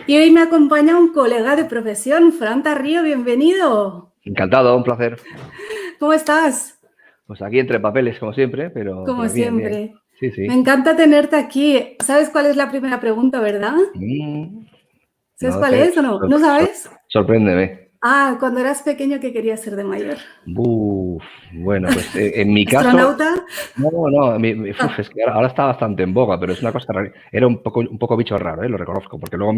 Y hoy me acompaña un colega de profesión, Fran Tarrío, bienvenido. Encantado, un placer. ¿Cómo estás? Pues aquí entre papeles, como siempre, pero Como bien, bien. siempre. Sí, Me sí. encanta tenerte aquí. ¿Sabes cuál es la primera pregunta, verdad? ¿Sabes No cuál sé, es o no? ¿No sabes? sorpréndeme. Cuando eras pequeño, ¿qué querías ser de mayor? Bueno, pues en mi caso, ¿Astronauta? no, es que ahora está bastante en boga, pero es una cosa rara. Era un poco bicho raro, lo reconozco, porque luego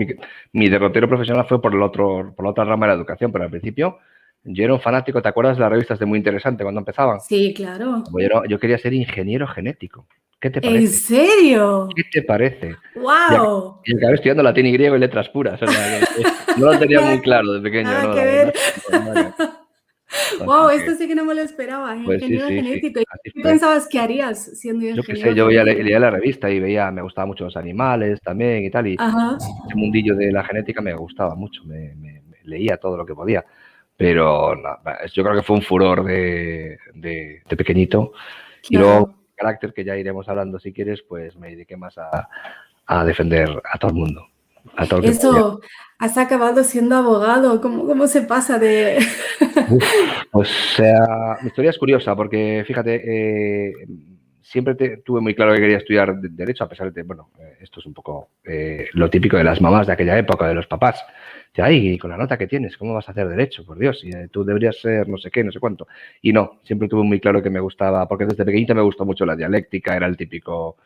mi derrotero profesional fue por la otra rama de la educación, pero al principio yo era un fanático. ¿Te acuerdas de las revistas de Muy Interesante cuando empezaban? Sí, claro. Yo quería ser ingeniero genético. ¿Qué te ¿En parece? serio? ¿Qué te parece? ¡Wow! Y acabé estudiando latín y griego y letras puras. O sea, que no lo tenía muy claro de pequeño, Nada ¿no? que La verdad. ver. No. ¡Wow! Así que, Esto sí que no me lo esperaba, pues sí, ingeniero sí, sí, genético. ¿Y así qué fue. pensabas que harías siendo Yo qué sé, ingeniero yo genético? leía la revista y me gustaban mucho los animales también y tal, y Ajá. ese mundillo de la genética me gustaba mucho, me leía todo lo que podía. Pero no, yo creo que fue un furor de pequeñito. Y luego, Claro. carácter, que ya iremos hablando si quieres, pues me dediqué más a defender a todo el mundo, a todo el que podía. Eso, has acabado siendo abogado. ¿Cómo se pasa de...? Uf, pues mi historia es curiosa porque, fíjate, siempre tuve muy claro que quería estudiar Derecho, a pesar de, bueno, esto es un poco lo típico de las mamás de aquella época, de los papás. De ay, con la nota que tienes, ¿cómo vas a hacer Derecho? Por Dios, y, tú deberías ser no sé qué, no sé cuánto. Y no, siempre tuve muy claro que me gustaba, porque desde pequeñito me gustó mucho la dialéctica, era el típico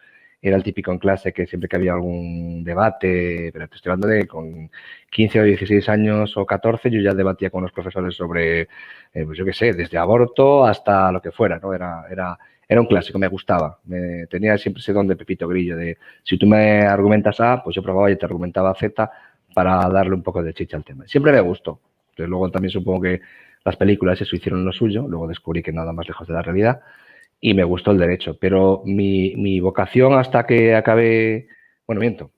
en clase que siempre que había algún debate, pero te estoy hablando de con 15 o 16 años o 14, yo ya debatía con los profesores sobre, pues yo qué sé, desde aborto hasta lo que fuera, ¿no? Era un clásico, me gustaba. Tenía siempre ese don de Pepito Grillo, de si tú me argumentas A, pues yo probaba y te argumentaba Z para darle un poco de chicha al tema. Siempre me gustó. Entonces, luego también supongo que las películas eso hicieron lo suyo, luego descubrí que nada más lejos de la realidad y me gustó el derecho. Pero mi vocación hasta que acabé, bueno, miento,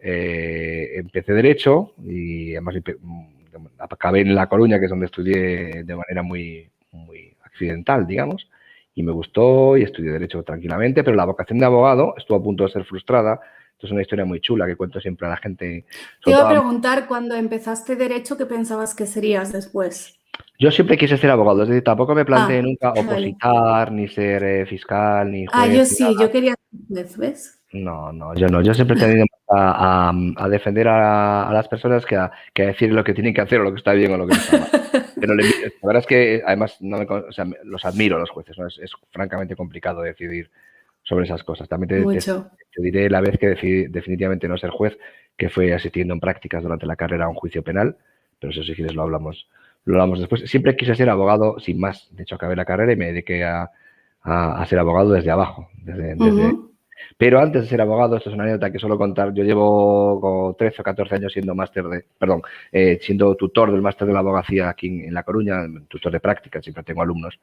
empecé Derecho y además acabé en La Coruña, que es donde estudié de manera muy accidental, digamos, y me gustó y estudié Derecho tranquilamente, pero la vocación de abogado estuvo a punto de ser frustrada. Esto es una historia muy chula que cuento siempre a la gente. Te Sobre iba a todo, preguntar, cuando empezaste Derecho, ¿qué pensabas que serías después? yo siempre quise ser abogado, es decir, tampoco me planteé nunca Vale. opositar, ni ser fiscal, ni juez, Yo ni sí, nada. yo quería ser juez, ¿ves? No, yo no. Yo siempre he tenido a defender a las personas que a decir lo que tienen que hacer o lo que está bien o lo que no está mal. Pero la verdad es que además o sea, los admiro a los jueces, ¿no? Es francamente complicado decidir sobre esas cosas. También Mucho. te diré la vez que decidí definitivamente no ser juez, que fue asistiendo en prácticas durante la carrera a un juicio penal, pero eso si quieres lo hablamos después. Siempre quise ser abogado sin más. De hecho, acabé la carrera y me dediqué a ser abogado desde abajo, pero antes de ser abogado, esto es una anécdota que suelo contar, yo llevo como 13 o 14 años siendo tutor del máster de la abogacía aquí en La Coruña, tutor de práctica, siempre tengo alumnos.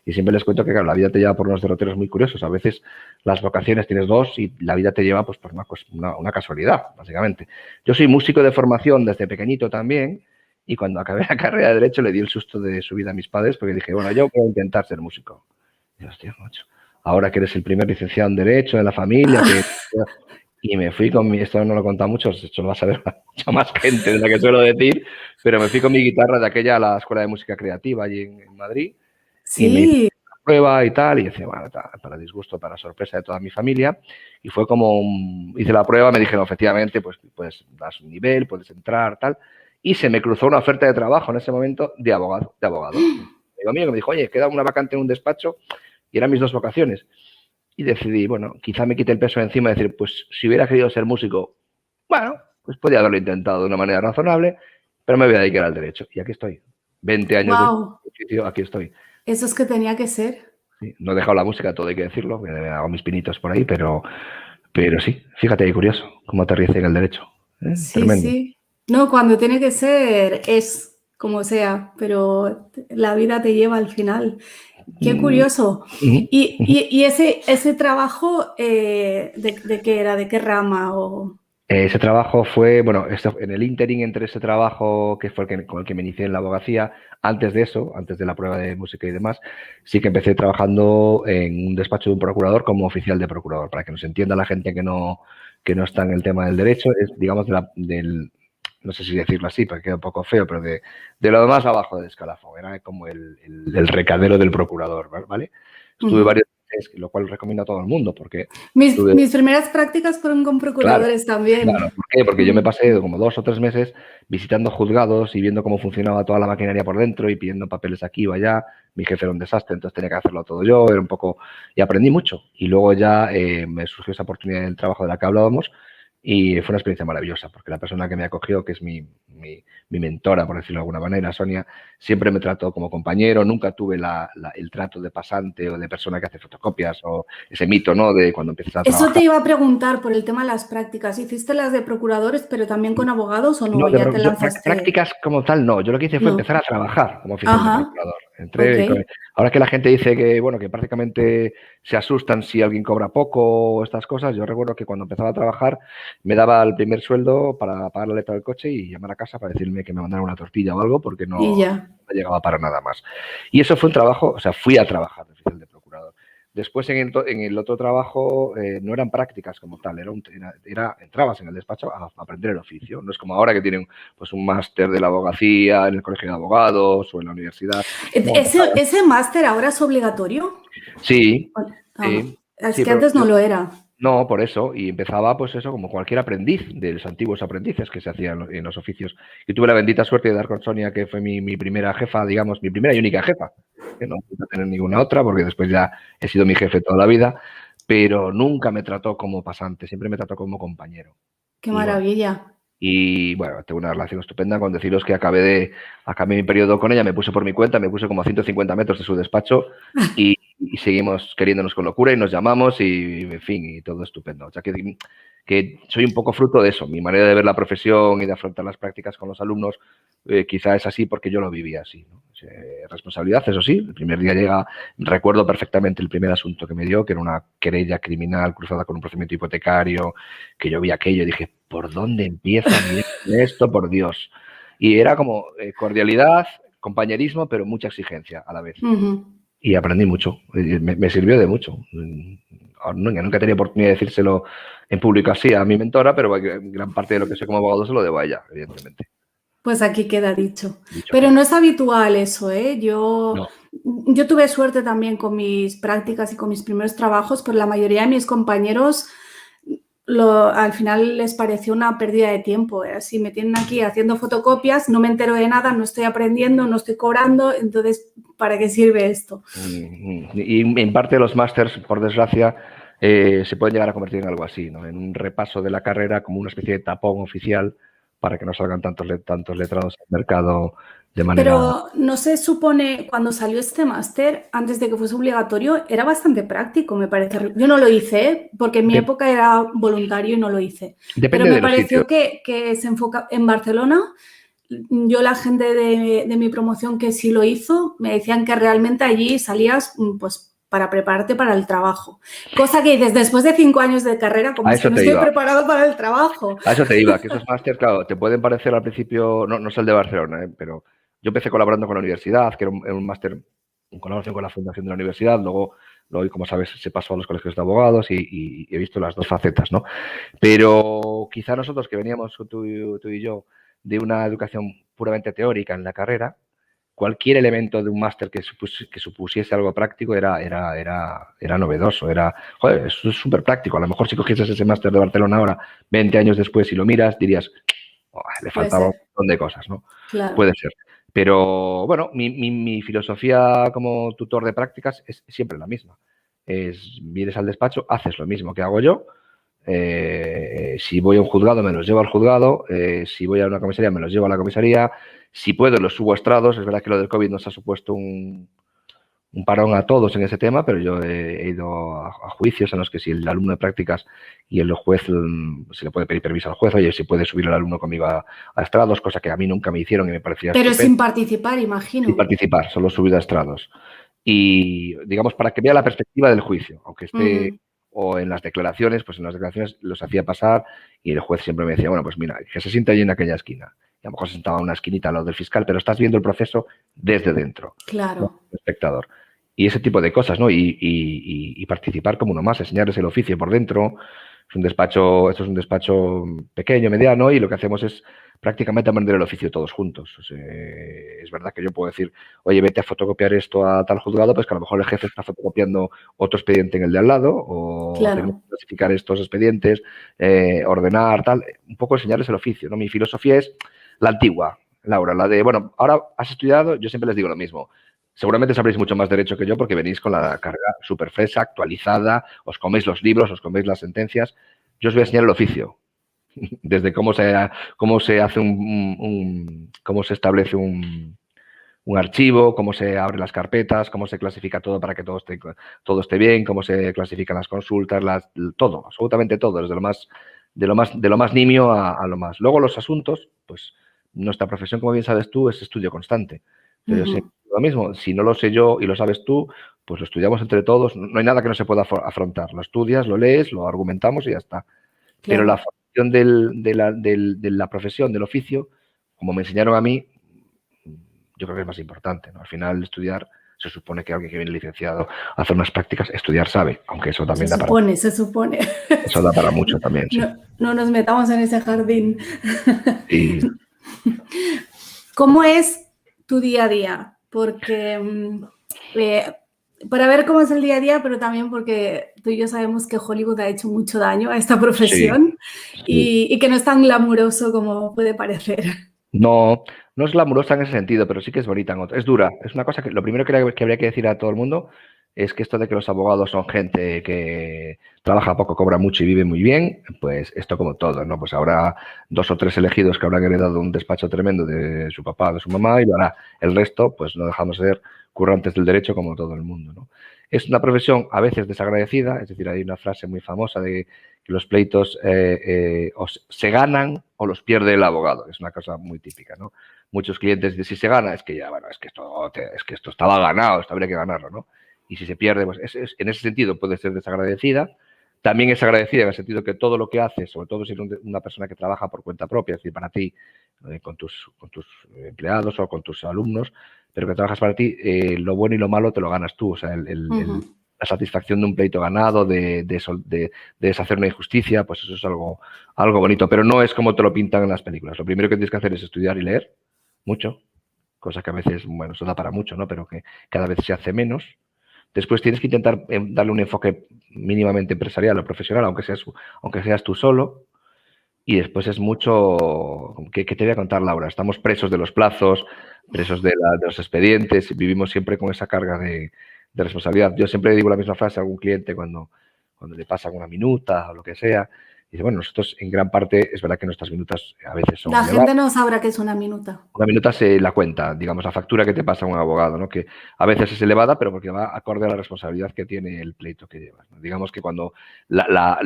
Y siempre les cuento que, claro, la vida te lleva por unos derroteros muy curiosos. A veces las vocaciones tienes dos y la vida te lleva pues por una casualidad, básicamente. Yo soy músico de formación desde pequeñito también y cuando acabé la carrera de Derecho le di el susto de su vida a mis padres porque dije, bueno, yo voy a intentar ser músico. Y hostia, macho, ahora que eres el primer licenciado en Derecho de la familia, y me fui con esto no lo he contado mucho, esto lo va a saber mucha más gente de la que suelo decir, pero me fui con mi guitarra de aquella a la Escuela de Música Creativa allí en Madrid, y me hice Sí. una prueba y tal, y decía, bueno, para disgusto, para sorpresa de toda mi familia, y fue como, hice la prueba, me dijeron, efectivamente, pues puedes dar un nivel, puedes entrar, tal, y se me cruzó una oferta de trabajo en ese momento de abogado. Un amigo mío que me dijo, oye, queda una vacante en un despacho, y eran mis dos vocaciones. Y decidí, bueno, quizá me quite el peso de encima y decir, pues si hubiera querido ser músico, bueno, pues podía haberlo intentado de una manera razonable, pero me voy a dedicar al derecho. Y aquí estoy. 20 años de Wow. oficio, aquí estoy. Eso es que tenía que ser. Sí, no he dejado la música, todo hay que decirlo, me hago mis pinitos por ahí, pero sí, fíjate qué curioso, cómo aterricé en el derecho. Sí, Tremendo. sí. No, cuando tiene que ser, es como sea, pero la vida te lleva al final. Qué curioso. ¿Y ese trabajo de qué era? ¿De qué rama? Ese trabajo fue, bueno, en el ínterin entre ese trabajo que fue con el que me inicié en la abogacía, antes de eso, antes de la prueba de música y demás, sí que empecé trabajando en un despacho de un procurador como oficial de procurador, para que nos entienda la gente que no está en el tema del derecho, es, digamos, no sé si decirlo así, porque queda un poco feo, pero de lo más abajo del escalafón. Era como el recadero del procurador, ¿vale? Estuve varios meses, lo cual recomiendo a todo el mundo, porque... Mis primeras prácticas fueron con procuradores también. Claro, ¿por qué? Porque yo me pasé como 2 o 3 meses visitando juzgados y viendo cómo funcionaba toda la maquinaria por dentro y pidiendo papeles aquí o allá. Mi jefe era un desastre, entonces tenía que hacerlo todo yo, era un poco... Y aprendí mucho. Y luego ya me surgió esa oportunidad en el trabajo de la que hablábamos y fue una experiencia maravillosa, porque la persona que me acogió, que es mi mentora, por decirlo de alguna manera, Sonia, siempre me trató como compañero, nunca tuve el trato de pasante o de persona que hace fotocopias o ese mito, ¿no?, de cuando empiezas a trabajar. Eso te iba a preguntar por el tema de las prácticas. ¿Hiciste las de procuradores, pero también con abogados o no? No, ¿Ya te lanzaste? prácticas como tal no. Yo lo que hice fue empezar a trabajar como oficial de procurador. Entré, ahora que la gente dice que, bueno, que prácticamente se asustan si alguien cobra poco o estas cosas, yo recuerdo que cuando empezaba a trabajar me daba el primer sueldo para pagar la letra del coche y llamar a casa para decirme que me mandaran una tortilla o algo porque no llegaba para nada más. Y eso fue un trabajo, o sea, fui a trabajar de oficial de procurador. Después en el otro trabajo no eran prácticas como tal, entrabas en el despacho a aprender el oficio. No es como ahora que tienen pues un máster de la abogacía en el colegio de abogados o en la universidad. ¿Ese máster ahora es obligatorio? Sí. Es que antes no lo era. No, por eso. Y empezaba, pues eso, como cualquier aprendiz de los antiguos aprendices que se hacían en los oficios. Y tuve la bendita suerte de dar con Sonia, que fue mi primera jefa, digamos, mi primera y única jefa. Que no pude tener ninguna otra, porque después ya he sido mi jefe toda la vida. Pero nunca me trató como pasante, siempre me trató como compañero. ¡Qué maravilla! Y bueno, tengo una relación estupenda con deciros que acabé mi periodo con ella, me puse por mi cuenta, me puse como a 150 metros de su despacho y seguimos queriéndonos con locura y nos llamamos y, en fin, y todo estupendo. O sea, que soy un poco fruto de eso. Mi manera de ver la profesión y de afrontar las prácticas con los alumnos quizá es así porque yo lo vivía así, ¿no? Responsabilidad, eso sí. El primer día recuerdo perfectamente el primer asunto que me dio, que era una querella criminal cruzada con un procedimiento hipotecario, que yo vi aquello y dije, ¿por dónde empieza esto? Por Dios. Y era como cordialidad, compañerismo, pero mucha exigencia a la vez. Y aprendí mucho, me sirvió de mucho. Nunca he tenido oportunidad de decírselo en público así a mi mentora, pero gran parte de lo que sé como abogado se lo debo a ella, evidentemente. Pues aquí queda dicho. Pero no es habitual eso, ¿eh? Yo tuve suerte también con mis prácticas y con mis primeros trabajos, pero la mayoría de mis compañeros al final les pareció una pérdida de tiempo. Si me tienen aquí haciendo fotocopias, no me entero de nada, no estoy aprendiendo, no estoy cobrando, entonces, ¿para qué sirve esto? Y en parte los másters, por desgracia, se pueden llegar a convertir en algo así, ¿no? En un repaso de la carrera como una especie de tapón oficial para que no salgan tantos letrados al mercado de manera... Pero no se supone, cuando salió este máster, antes de que fuese obligatorio, era bastante práctico, me parece. Yo no lo hice, porque en mi época era voluntario y no lo hice. Depende. Pero me pareció que se enfoca en Barcelona. Yo, la gente de mi promoción que sí lo hizo, me decían que realmente allí salías pues para prepararte para el trabajo. Cosa que dices, después de 5 años de carrera, como es que no estoy preparado para el trabajo. A eso te iba, que esos másteres, claro, te pueden parecer al principio, no es el de Barcelona, pero yo empecé colaborando con la universidad, que era un máster en colaboración con la fundación de la universidad, luego, como sabes, se pasó a los colegios de abogados y he visto las dos facetas, ¿no? Pero quizá nosotros que veníamos, tú y yo, de una educación puramente teórica en la carrera, cualquier elemento de un máster que supusiese algo práctico era novedoso, joder, es súper práctico. A lo mejor si cogieses ese máster de Barcelona ahora, 20 años después, y lo miras, dirías, oh, le faltaba un montón de cosas, ¿no? Claro. Puede ser. Pero, bueno, mi filosofía como tutor de prácticas es siempre la misma. Vienes al despacho, haces lo mismo que hago yo. Si voy a un juzgado, me los llevo al juzgado. Si voy a una comisaría, me los llevo a la comisaría. Si puedo, los subo a estrados. Es verdad que lo del COVID nos ha supuesto un parón a todos en ese tema, pero yo he ido a juicios en los que si el alumno de prácticas y el juez, se le puede pedir permiso al juez, oye, si puede subir el alumno conmigo a estrados, cosa que a mí nunca me hicieron y me parecía Pero estupendo. Sin participar, imagino. Sin participar, solo subido a estrados. Y, digamos, para que vea la perspectiva del juicio, aunque esté... O en las declaraciones, pues en las declaraciones los hacía pasar y el juez siempre me decía, bueno, pues mira, que se sienta allí en aquella esquina. Y a lo mejor se sentaba en una esquinita al lado del fiscal, pero estás viendo el proceso desde dentro. Claro. ¿No? El espectador. Y ese tipo de cosas, ¿no? Y participar como uno más, enseñarles el oficio por dentro. Esto es un despacho pequeño, mediano, y lo que hacemos es prácticamente aprender el oficio todos juntos. O sea, es verdad que yo puedo decir, oye, vete a fotocopiar esto a tal juzgado, pues que a lo mejor el jefe está fotocopiando otro expediente en el de al lado, o tenemos que clasificar estos expedientes, ordenar, tal. Un poco enseñarles el oficio, ¿no? Mi filosofía es la antigua, Laura, la de, bueno, ahora has estudiado, yo siempre les digo lo mismo. Seguramente sabréis mucho más derecho que yo porque venís con la carrera súper fresca, actualizada, os coméis los libros, os coméis las sentencias. Yo os voy a enseñar el oficio, desde cómo se hace cómo se establece un archivo, cómo se abren las carpetas, cómo se clasifica todo para que todo esté bien, cómo se clasifican las consultas, todo, absolutamente todo, desde de lo más nimio a lo más. Luego los asuntos, pues nuestra profesión, como bien sabes tú, es estudio constante. Pero yo sé lo mismo, si no lo sé yo y lo sabes tú, pues lo estudiamos entre todos. No hay nada que no se pueda afrontar. Lo estudias, lo lees, lo argumentamos y ya está. Claro. Pero la formación de la profesión, del oficio, como me enseñaron a mí, yo creo que es más importante, ¿no? Al final, estudiar, se supone que alguien que viene licenciado a hacer unas prácticas, estudiar sabe, aunque eso también da para... Se supone. Eso da para mucho también, sí. No nos metamos en ese jardín. Sí. ¿Cómo es tu día a día? Porque para ver cómo es el día a día, pero también porque tú y yo sabemos que Hollywood ha hecho mucho daño a esta profesión, sí. Y que no es tan glamuroso como puede parecer. No, no es glamurosa en ese sentido, pero sí que es bonita en otro. Es dura. Es una cosa que lo primero que habría que decir a todo el mundo es que esto de que los abogados son gente que trabaja poco, cobra mucho y vive muy bien, pues esto como todo, ¿no? Pues habrá 2 o 3 elegidos que habrán heredado un despacho tremendo de su papá o de su mamá y lo hará. El resto, pues no dejamos de ser currantes del derecho como todo el mundo, ¿no? Es una profesión a veces desagradecida, es decir, hay una frase muy famosa de que los pleitos o se ganan o los pierde el abogado. Es una cosa muy típica, ¿no? Muchos clientes dicen, si se gana, es que ya, bueno, es que esto estaba ganado, esto habría que ganarlo, ¿no? Y si se pierde, pues en ese sentido puede ser desagradecida. También es agradecida en el sentido que todo lo que haces, sobre todo si eres una persona que trabaja por cuenta propia, es decir, para ti, con tus empleados o con tus alumnos, pero que trabajas para ti, lo bueno y lo malo te lo ganas tú. O sea, la satisfacción de un pleito ganado, de deshacer una injusticia, pues eso es algo bonito, pero no es como te lo pintan en las películas. Lo primero que tienes que hacer es estudiar y leer mucho, cosa que a veces, bueno, eso da para mucho, ¿no? Pero que cada vez se hace menos. Después tienes que intentar darle un enfoque mínimamente empresarial o profesional, aunque seas tú solo. Y después es mucho... ¿Qué te voy a contar, Laura? Estamos presos de los plazos, presos de los expedientes, vivimos siempre con esa carga de responsabilidad. Yo siempre digo la misma frase a algún cliente cuando le pasan una minuta o lo que sea. Dice, bueno, nosotros en gran parte es verdad que nuestras minutas a veces son... La gente no sabrá qué es una minuta. Una minuta se la cuenta, digamos, la factura que te pasa un abogado, ¿no? Que a veces es elevada, pero porque va acorde a la responsabilidad que tiene el pleito que llevas, ¿no? Digamos que cuando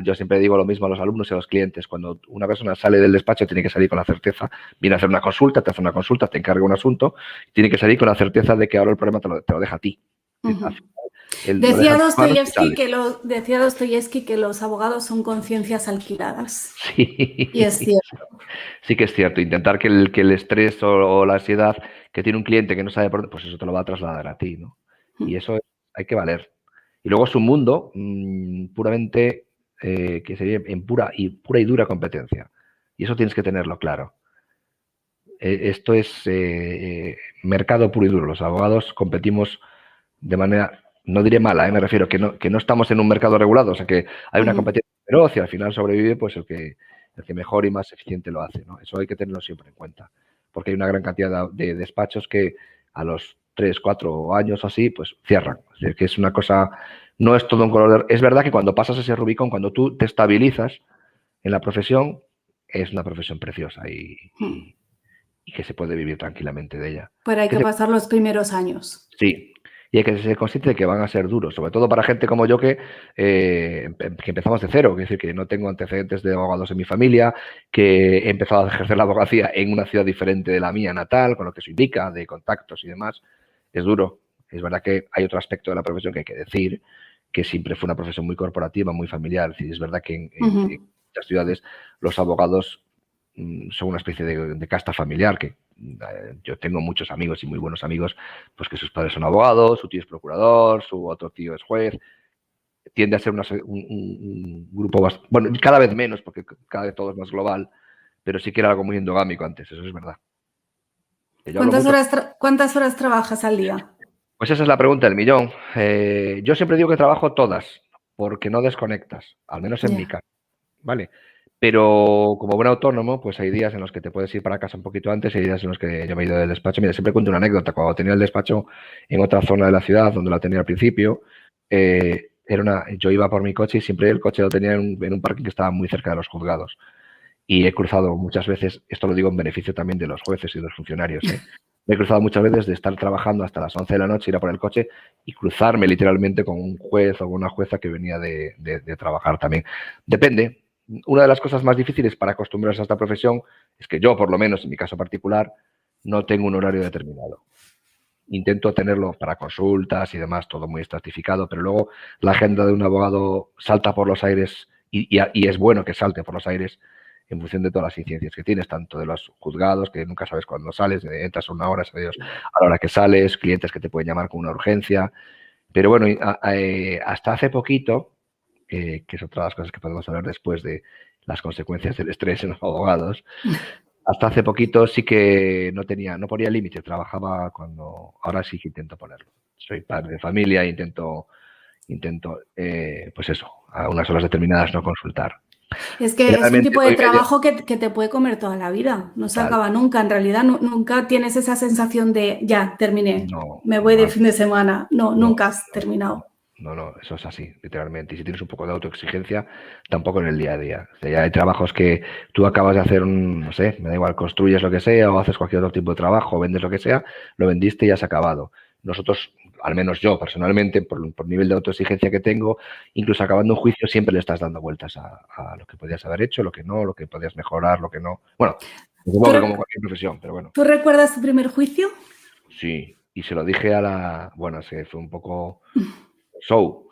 yo siempre digo lo mismo a los alumnos y a los clientes, cuando una persona sale del despacho tiene que salir con la certeza, viene a hacer una consulta, te hace una consulta, te encarga un asunto, tiene que salir con la certeza de que ahora el problema te lo deja a ti. Decía Dostoyevsky que los abogados son conciencias alquiladas. Sí. Y es cierto. Sí que es cierto. Intentar que el estrés o la ansiedad que tiene un cliente que no sabe por dónde, pues eso te lo va a trasladar a ti, ¿no? Y eso hay que valer. Y luego es un mundo puramente que sería en pura y dura competencia. Y eso tienes que tenerlo claro. Esto es mercado puro y duro. Los abogados competimos de manera, no diré mala, me refiero que no estamos en un mercado regulado, o sea que hay una competencia feroz y al final sobrevive pues el que mejor y más eficiente lo hace, ¿no? Eso hay que tenerlo siempre en cuenta, porque hay una gran cantidad de despachos que a los 3, 4 años o así, pues cierran. Es decir, que es una cosa, no es todo un color de... Es verdad que cuando pasas ese Rubicón, cuando tú te estabilizas en la profesión, es una profesión preciosa y que se puede vivir tranquilamente de ella. Pero hay que pasar los primeros años. Sí, y hay que ser consciente de que van a ser duros, sobre todo para gente como yo que empezamos de cero, es decir, que no tengo antecedentes de abogados en mi familia, que he empezado a ejercer la abogacía en una ciudad diferente de la mía natal, con lo que eso implica, de contactos y demás. Es duro. Es verdad que hay otro aspecto de la profesión que hay que decir, que siempre fue una profesión muy corporativa, muy familiar. Es verdad que en muchas ciudades los abogados son una especie de casta familiar, que yo tengo muchos amigos y muy buenos amigos, pues que sus padres son abogados, su tío es procurador, su otro tío es juez. Tiende a ser un grupo, bueno, cada vez menos, porque cada vez todo es más global, pero sí que era algo muy endogámico antes, eso es verdad. ¿Cuántas horas trabajas al día? Pues esa es la pregunta del millón. Yo siempre digo que trabajo todas, porque no desconectas, al menos en mi caso, ¿vale? Pero como buen autónomo, pues hay días en los que te puedes ir para casa un poquito antes y hay días en los que yo me he ido del despacho. Mira, siempre cuento una anécdota. Cuando tenía el despacho en otra zona de la ciudad, donde la tenía al principio, yo iba por mi coche y siempre el coche lo tenía en un parking que estaba muy cerca de los juzgados. Y he cruzado muchas veces, esto lo digo en beneficio también de los jueces y de los funcionarios, me he cruzado muchas veces de estar trabajando hasta las 11 de la noche, ir a por el coche y cruzarme literalmente con un juez o con una jueza que venía de trabajar también. Depende. Una de las cosas más difíciles para acostumbrarse a esta profesión es que yo, por lo menos en mi caso particular, no tengo un horario determinado. Intento tenerlo para consultas y demás, todo muy estratificado, pero luego la agenda de un abogado salta por los aires y es bueno que salte por los aires en función de todas las incidencias que tienes, tanto de los juzgados, que nunca sabes cuándo sales, entras a una hora, a la hora que sales, clientes que te pueden llamar con una urgencia. Pero bueno, hasta hace poquito, que es otra de las cosas que podemos hablar después de las consecuencias del estrés en los abogados, hasta hace poquito sí que no ponía límite, trabajaba cuando, ahora sí que intento ponerlo. Soy padre de familia e intento pues eso, a unas horas determinadas no consultar. Es que es un tipo de trabajo que te puede comer toda la vida, no se acaba nunca. En realidad nunca tienes esa sensación de ya, terminé, me voy de fin de semana. No, nunca has terminado. No, eso es así, literalmente. Y si tienes un poco de autoexigencia, tampoco en el día a día. O sea, ya hay trabajos que tú acabas de hacer no sé, me da igual, construyes lo que sea o haces cualquier otro tipo de trabajo o vendes lo que sea, lo vendiste y has acabado. Nosotros, al menos yo personalmente, por nivel de autoexigencia que tengo, incluso acabando un juicio siempre le estás dando vueltas a lo que podías haber hecho, lo que no, lo que podías mejorar, lo que no. Bueno, supongo que como cualquier profesión, pero bueno. ¿Tú recuerdas tu primer juicio? Sí, y se lo dije bueno, fue un poco show.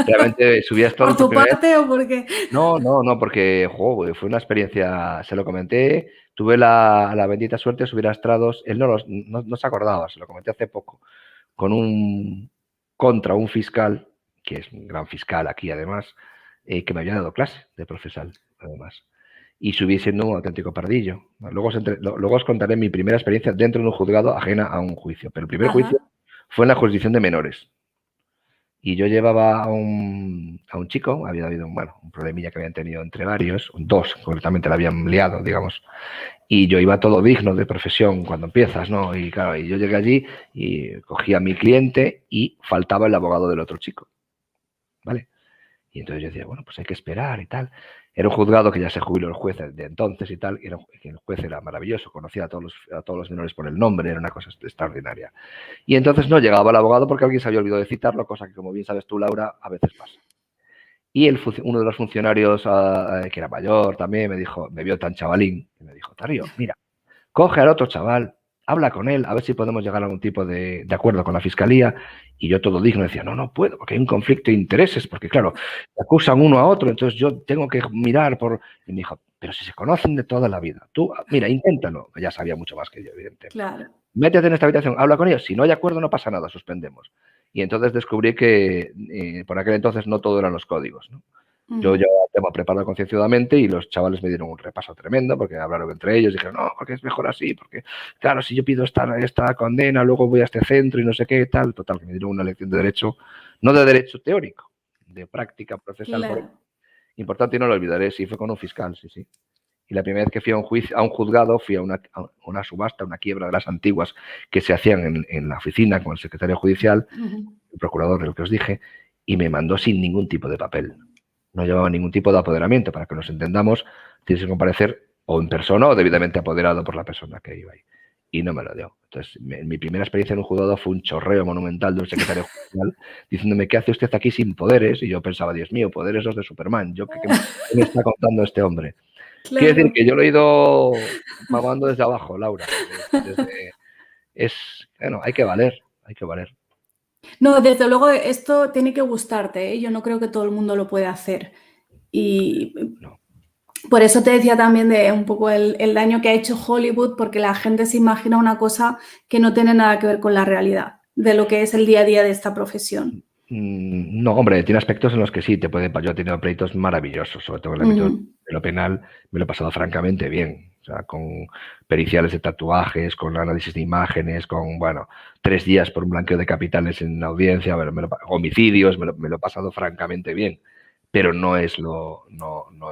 Realmente subí a Estrados ¿Por tu parte o por qué? No, porque fue una experiencia, se lo comenté, tuve la bendita suerte de subir a Estrados, él no se acordaba, se lo comenté hace poco, contra un fiscal, que es un gran fiscal aquí además, que me había dado clase de procesal, además. Y subí siendo un auténtico pardillo. Luego os contaré mi primera experiencia dentro de un juzgado ajena a un juicio, pero el primer juicio fue en la jurisdicción de menores. Y yo llevaba a un chico, había habido un problemilla que habían tenido entre varios, dos concretamente la habían liado, digamos, y yo iba todo digno de profesión cuando empiezas, ¿no? Y claro, y yo llegué allí y cogí a mi cliente y faltaba el abogado del otro chico, ¿vale? Y entonces yo decía, bueno, pues hay que esperar y tal. Era un juzgado que ya se jubiló el juez de entonces y tal, y el juez era maravilloso, conocía a todos los menores por el nombre, era una cosa extraordinaria. Y entonces no llegaba el abogado porque alguien se había olvidado de citarlo, cosa que, como bien sabes tú, Laura, a veces pasa. Y uno de los funcionarios, que era mayor también, me vio tan chavalín, y me dijo, Tario, mira, coge al otro chaval, habla con él, a ver si podemos llegar a algún tipo de acuerdo con la fiscalía. Y yo todo digno decía, no puedo, porque hay un conflicto de intereses, porque claro, acusan uno a otro, entonces yo tengo que mirar por... Y me dijo, pero si se conocen de toda la vida, tú, mira, inténtalo, que ya sabía mucho más que yo, evidentemente. Claro. Métete en esta habitación, habla con ellos, si no hay acuerdo no pasa nada, suspendemos. Y entonces descubrí que por aquel entonces no todo eran los códigos, ¿no? Yo llevaba el tema preparado concienzudamente y los chavales me dieron un repaso tremendo porque hablaron entre ellos, dijeron, no, porque es mejor así, porque claro, si yo pido esta condena, luego voy a este centro y no sé qué, tal, total, que me dieron una lección de derecho, no de derecho teórico, de práctica procesal. Claro. Importante y no lo olvidaré, sí, fue con un fiscal, sí. Y la primera vez que fui a un juzgado, fui a una subasta, una quiebra de las antiguas que se hacían en la oficina con el secretario judicial, el procurador, el que os dije, y me mandó sin ningún tipo de papel. No llevaba ningún tipo de apoderamiento. Para que nos entendamos, tienes que comparecer o en persona o debidamente apoderado por la persona que iba ahí. Y no me lo dio. Entonces, mi primera experiencia en un juzgado fue un chorreo monumental de un secretario judicial diciéndome, ¿qué hace usted aquí sin poderes? Y yo pensaba, Dios mío, poderes los de Superman. ¿Qué me está contando este hombre? Claro. Quiere decir que yo lo he ido mamando desde abajo, Laura. Bueno, hay que valer. No, desde luego esto tiene que gustarte, ¿eh? Yo no creo que todo el mundo lo pueda hacer. Y no. Por eso te decía también de un poco el daño que ha hecho Hollywood, porque la gente se imagina una cosa que no tiene nada que ver con la realidad de lo que es el día a día de esta profesión. No, hombre, tiene aspectos en los que sí, te puede. Yo he tenido pleitos maravillosos, sobre todo en el ámbito de lo penal, me lo he pasado francamente bien. O sea, con periciales de tatuajes, con análisis de imágenes, con, bueno, 3 días por un blanqueo de capitales en la audiencia, homicidios, me lo he pasado francamente bien, pero no es no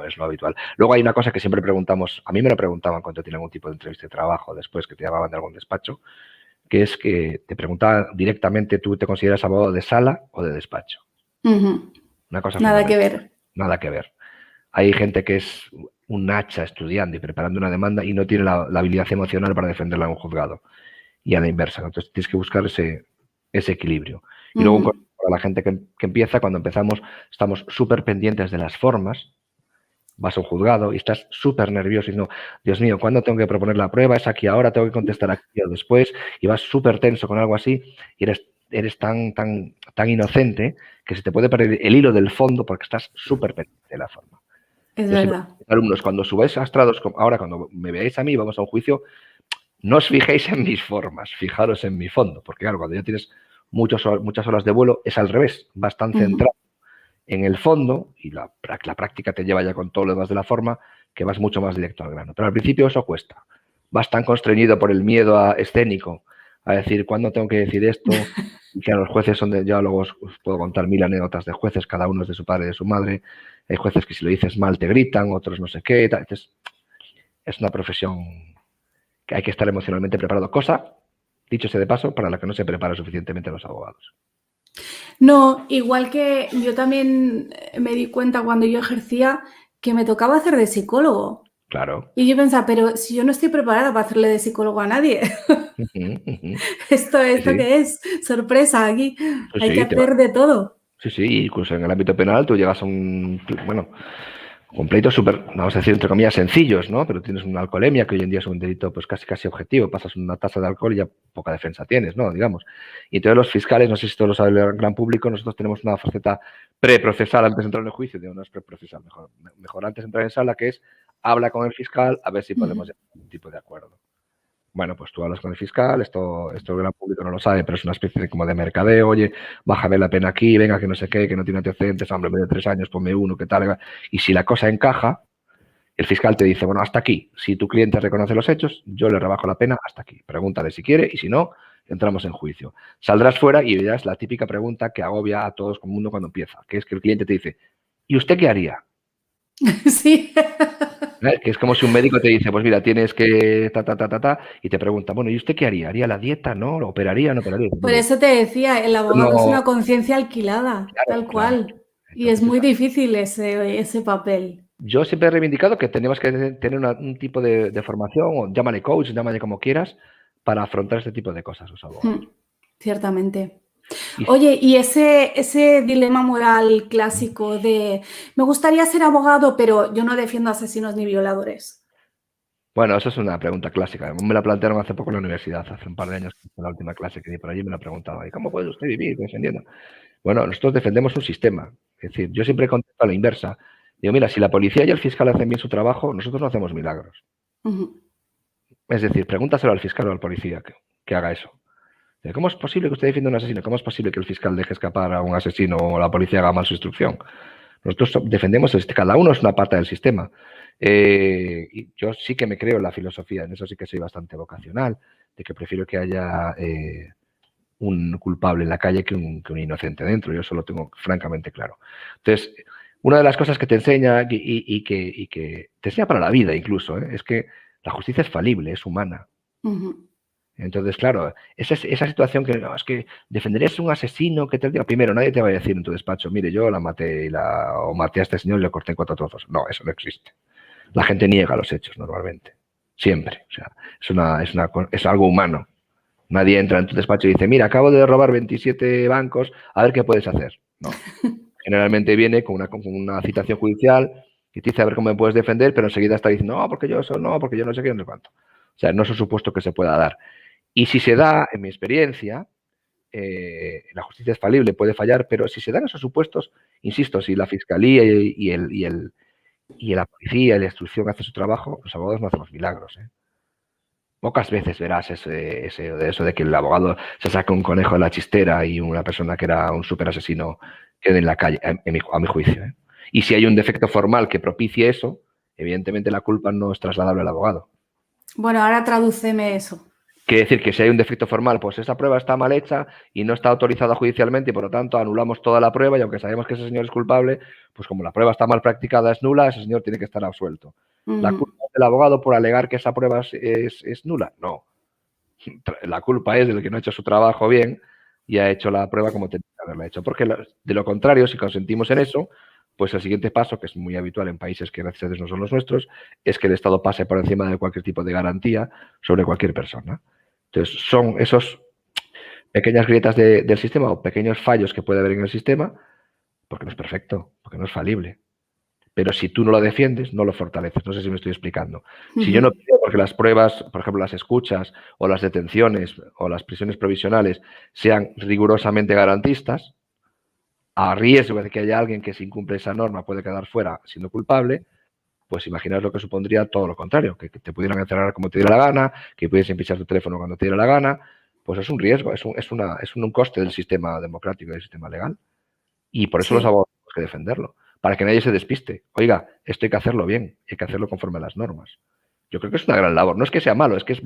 es lo habitual. Luego hay una cosa que siempre preguntamos, a mí me lo preguntaban cuando tienen algún tipo de entrevista de trabajo, después que te llamaban de algún despacho, que es que te preguntaba directamente, ¿tú te consideras abogado de sala o de despacho? Una cosa Nada que ver. Nada que ver. Hay gente que es un hacha estudiando y preparando una demanda y no tiene la habilidad emocional para defenderla en un juzgado. Y a la inversa. Entonces tienes que buscar ese equilibrio. Y luego para la gente que empieza, cuando empezamos, estamos súper pendientes de las formas. Vas a un juzgado y estás súper nervioso y no, Dios mío, ¿cuándo tengo que proponer la prueba? Es aquí ahora, tengo que contestar aquí o después, y vas súper tenso con algo así y eres tan inocente que se te puede perder el hilo del fondo porque estás súper pendiente de la forma. Es verdad. Alumnos, cuando subáis a estrados, ahora cuando me veáis a mí, vamos a un juicio, no os fijéis en mis formas, fijaros en mi fondo, porque claro, cuando ya tienes muchas horas de vuelo, es al revés, vas tan centrado en el fondo, y la práctica te lleva ya con todo lo demás de la forma, que vas mucho más directo al grano. Pero al principio eso cuesta. Vas tan constreñido por el miedo escénico a decir, ¿cuándo tengo que decir esto? Y que a los jueces son de, ya luego os puedo contar 1000 anécdotas de jueces, cada uno es de su padre y de su madre. Hay jueces que si lo dices mal te gritan, otros no sé qué. Entonces, es una profesión que hay que estar emocionalmente preparado. Cosa, dicho sea de paso, para la que no se prepara suficientemente los abogados. No, igual que yo también me di cuenta cuando yo ejercía que me tocaba hacer de psicólogo. Claro. Y yo pensaba, pero si yo no estoy preparada para hacerle de psicólogo a nadie. ¿Esto qué es? Sorpresa, aquí hay que hacer de todo. Sí, incluso en el ámbito penal tú llegas a con pleitos súper, vamos a decir, entre comillas, sencillos, ¿no? Pero tienes una alcoholemia, que hoy en día es un delito pues casi objetivo, pasas una tasa de alcohol y ya poca defensa tienes, ¿no? Digamos. Y entonces los fiscales, no sé si esto lo sabe el gran público, nosotros tenemos una faceta preprocesal antes de entrar en el juicio, digo, no es preprocesal, mejor antes de entrar en sala, que es habla con el fiscal a ver si podemos llegar a un tipo de acuerdo. Bueno, pues tú hablas con el fiscal, esto el gran público no lo sabe, pero es una especie como de mercadeo, oye, bájame la pena aquí, venga, que no sé qué, que no tiene antecedentes, hombre, en vez de 3 años, ponme 1, qué tal. Y si la cosa encaja, el fiscal te dice, bueno, hasta aquí. Si tu cliente reconoce los hechos, yo le rebajo la pena hasta aquí. Pregúntale si quiere y si no, entramos en juicio. Saldrás fuera y verás la típica pregunta que agobia a todos como mundo cuando empieza, que es que el cliente te dice, ¿y usted qué haría? Sí. Que es como si un médico te dice, pues mira, tienes que y te pregunta, bueno, ¿y usted qué haría? ¿Haría la dieta? ¿No? ¿Lo operaría? ¿No operaría? Por eso te decía, el abogado es una conciencia alquilada, claro, tal cual. Entonces, y es muy difícil ese papel. Yo siempre he reivindicado que tenemos que tener un tipo de formación, o llámale coach, llámale como quieras, para afrontar este tipo de cosas, los abogados. Ciertamente. Oye, y ese dilema moral clásico de me gustaría ser abogado, pero yo no defiendo asesinos ni violadores. Bueno, eso es una pregunta clásica. Me la plantearon hace poco en la universidad, hace un par de años, en la última clase que di por allí, me la preguntaba, ¿y cómo puede usted vivir defendiendo? Bueno, nosotros defendemos un sistema. Es decir, yo siempre contesto a la inversa. Digo, mira, si la policía y el fiscal hacen bien su trabajo, nosotros no hacemos milagros. Es decir, pregúntaselo al fiscal o al policía que haga eso. ¿Cómo es posible que usted defienda a un asesino? ¿Cómo es posible que el fiscal deje escapar a un asesino o la policía haga mal su instrucción? Nosotros defendemos, cada uno es una pata del sistema. Y yo sí que me creo en la filosofía, en eso sí que soy bastante vocacional, de que prefiero que haya un culpable en la calle que un inocente dentro. Yo eso lo tengo francamente claro. Entonces, una de las cosas que te enseña y que te enseña para la vida incluso, es que la justicia es falible, es humana. Entonces, claro, esa situación que no, es que defenderías a un asesino que te diga, primero, nadie te va a decir en tu despacho, mire, yo la maté o maté a este señor y le corté en 4 trozos. No, eso no existe. La gente niega los hechos normalmente, siempre. O sea, es algo humano. Nadie entra en tu despacho y dice, mira, acabo de robar 27 bancos, a ver qué puedes hacer. No. Generalmente viene con una citación judicial y te dice a ver cómo me puedes defender, pero enseguida está diciendo, no, porque yo eso, no, porque yo no sé qué, no sé cuánto. O sea, no es un supuesto que se pueda dar. Y si se da, en mi experiencia, la justicia es falible, puede fallar, pero si se dan esos supuestos, insisto, si la fiscalía y la policía y la instrucción hace su trabajo, los abogados no hacemos milagros. Pocas veces verás eso de que el abogado se saca un conejo de la chistera y una persona que era un súper asesino quede en la calle, a mi juicio. ¿Eh? Y si hay un defecto formal que propicie eso, evidentemente la culpa no es trasladable al abogado. Bueno, ahora tradúceme eso. Quiere decir que si hay un defecto formal, pues esa prueba está mal hecha y no está autorizada judicialmente y por lo tanto anulamos toda la prueba y aunque sabemos que ese señor es culpable, pues como la prueba está mal practicada, es nula, ese señor tiene que estar absuelto. ¿La culpa es del abogado por alegar que esa prueba es nula? No. La culpa es del que no ha hecho su trabajo bien y ha hecho la prueba como tenía que haberla hecho. Porque de lo contrario, si consentimos en eso, pues el siguiente paso, que es muy habitual en países que gracias a Dios no son los nuestros, es que el Estado pase por encima de cualquier tipo de garantía sobre cualquier persona. Entonces, son esos pequeñas grietas del sistema o pequeños fallos que puede haber en el sistema, porque no es perfecto, porque no es falible. Pero si tú no lo defiendes, no lo fortaleces. No sé si me estoy explicando. Si yo no pido porque las pruebas, por ejemplo, las escuchas o las detenciones o las prisiones provisionales sean rigurosamente garantistas, a riesgo de que haya alguien que si incumple esa norma puede quedar fuera siendo culpable, pues imaginaos lo que supondría todo lo contrario, que te pudieran encerrar como te diera la gana, que pudiesen pinchar tu teléfono cuando te diera la gana, pues es un riesgo, es un coste del sistema democrático y del sistema legal. Y por eso los abogados tenemos que defenderlo, para que nadie se despiste. Oiga, esto hay que hacerlo bien, hay que hacerlo conforme a las normas. Yo creo que es una gran labor. No es que sea malo, es que es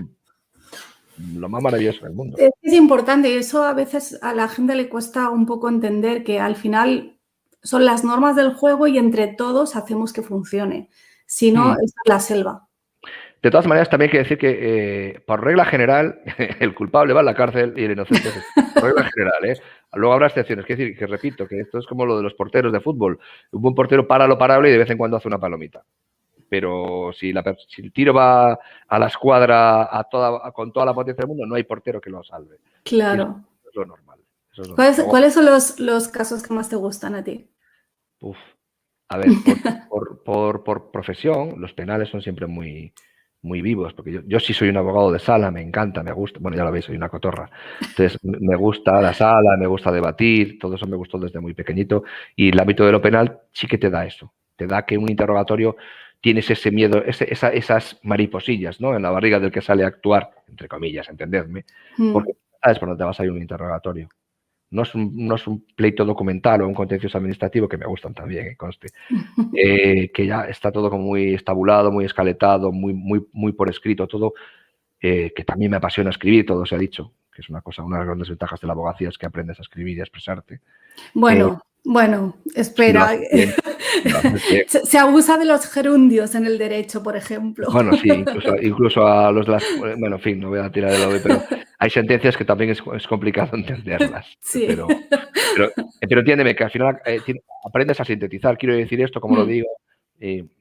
lo más maravilloso del mundo. Es importante y eso a veces a la gente le cuesta un poco entender que al final son las normas del juego y entre todos hacemos que funcione. Si no, es la selva. De todas maneras, también hay que decir que, por regla general, el culpable va a la cárcel y el inocente es por regla general, ¿eh? Luego habrá excepciones. Quiero decir, que repito, que esto es como lo de los porteros de fútbol. Un buen portero para lo parable y de vez en cuando hace una palomita. Pero si el tiro va a la escuadra con toda la potencia del mundo, no hay portero que lo salve. Claro. Eso es lo normal. ¿Cuáles son los casos que más te gustan a ti? A ver, por profesión, los penales son siempre muy, muy vivos, porque yo sí soy un abogado de sala, me encanta, me gusta, bueno, ya lo veis, soy una cotorra. Entonces, me gusta la sala, me gusta debatir, todo eso me gustó desde muy pequeñito. Y el ámbito de lo penal sí que te da eso. Te da que un interrogatorio tienes ese miedo, esas mariposillas, ¿no? En la barriga del que sale a actuar, entre comillas, entendedme, porque sabes por dónde te vas a ir un interrogatorio. No es un pleito documental o un contencioso administrativo, que me gustan también, conste, que ya está todo como muy estabulado, muy escaletado, muy por escrito, todo, que también me apasiona escribir, todo se ha dicho, que es una de las grandes ventajas de la abogacía, es que aprendes a escribir y a expresarte. Bueno, espera. Se abusa de los gerundios en el derecho, por ejemplo. Bueno, sí, incluso a los de las... Bueno, en fin, no voy a tirar el lobby, pero hay sentencias que también es complicado entenderlas. Sí. Pero entiéndeme que al final aprendes a sintetizar, quiero decir esto, como lo digo.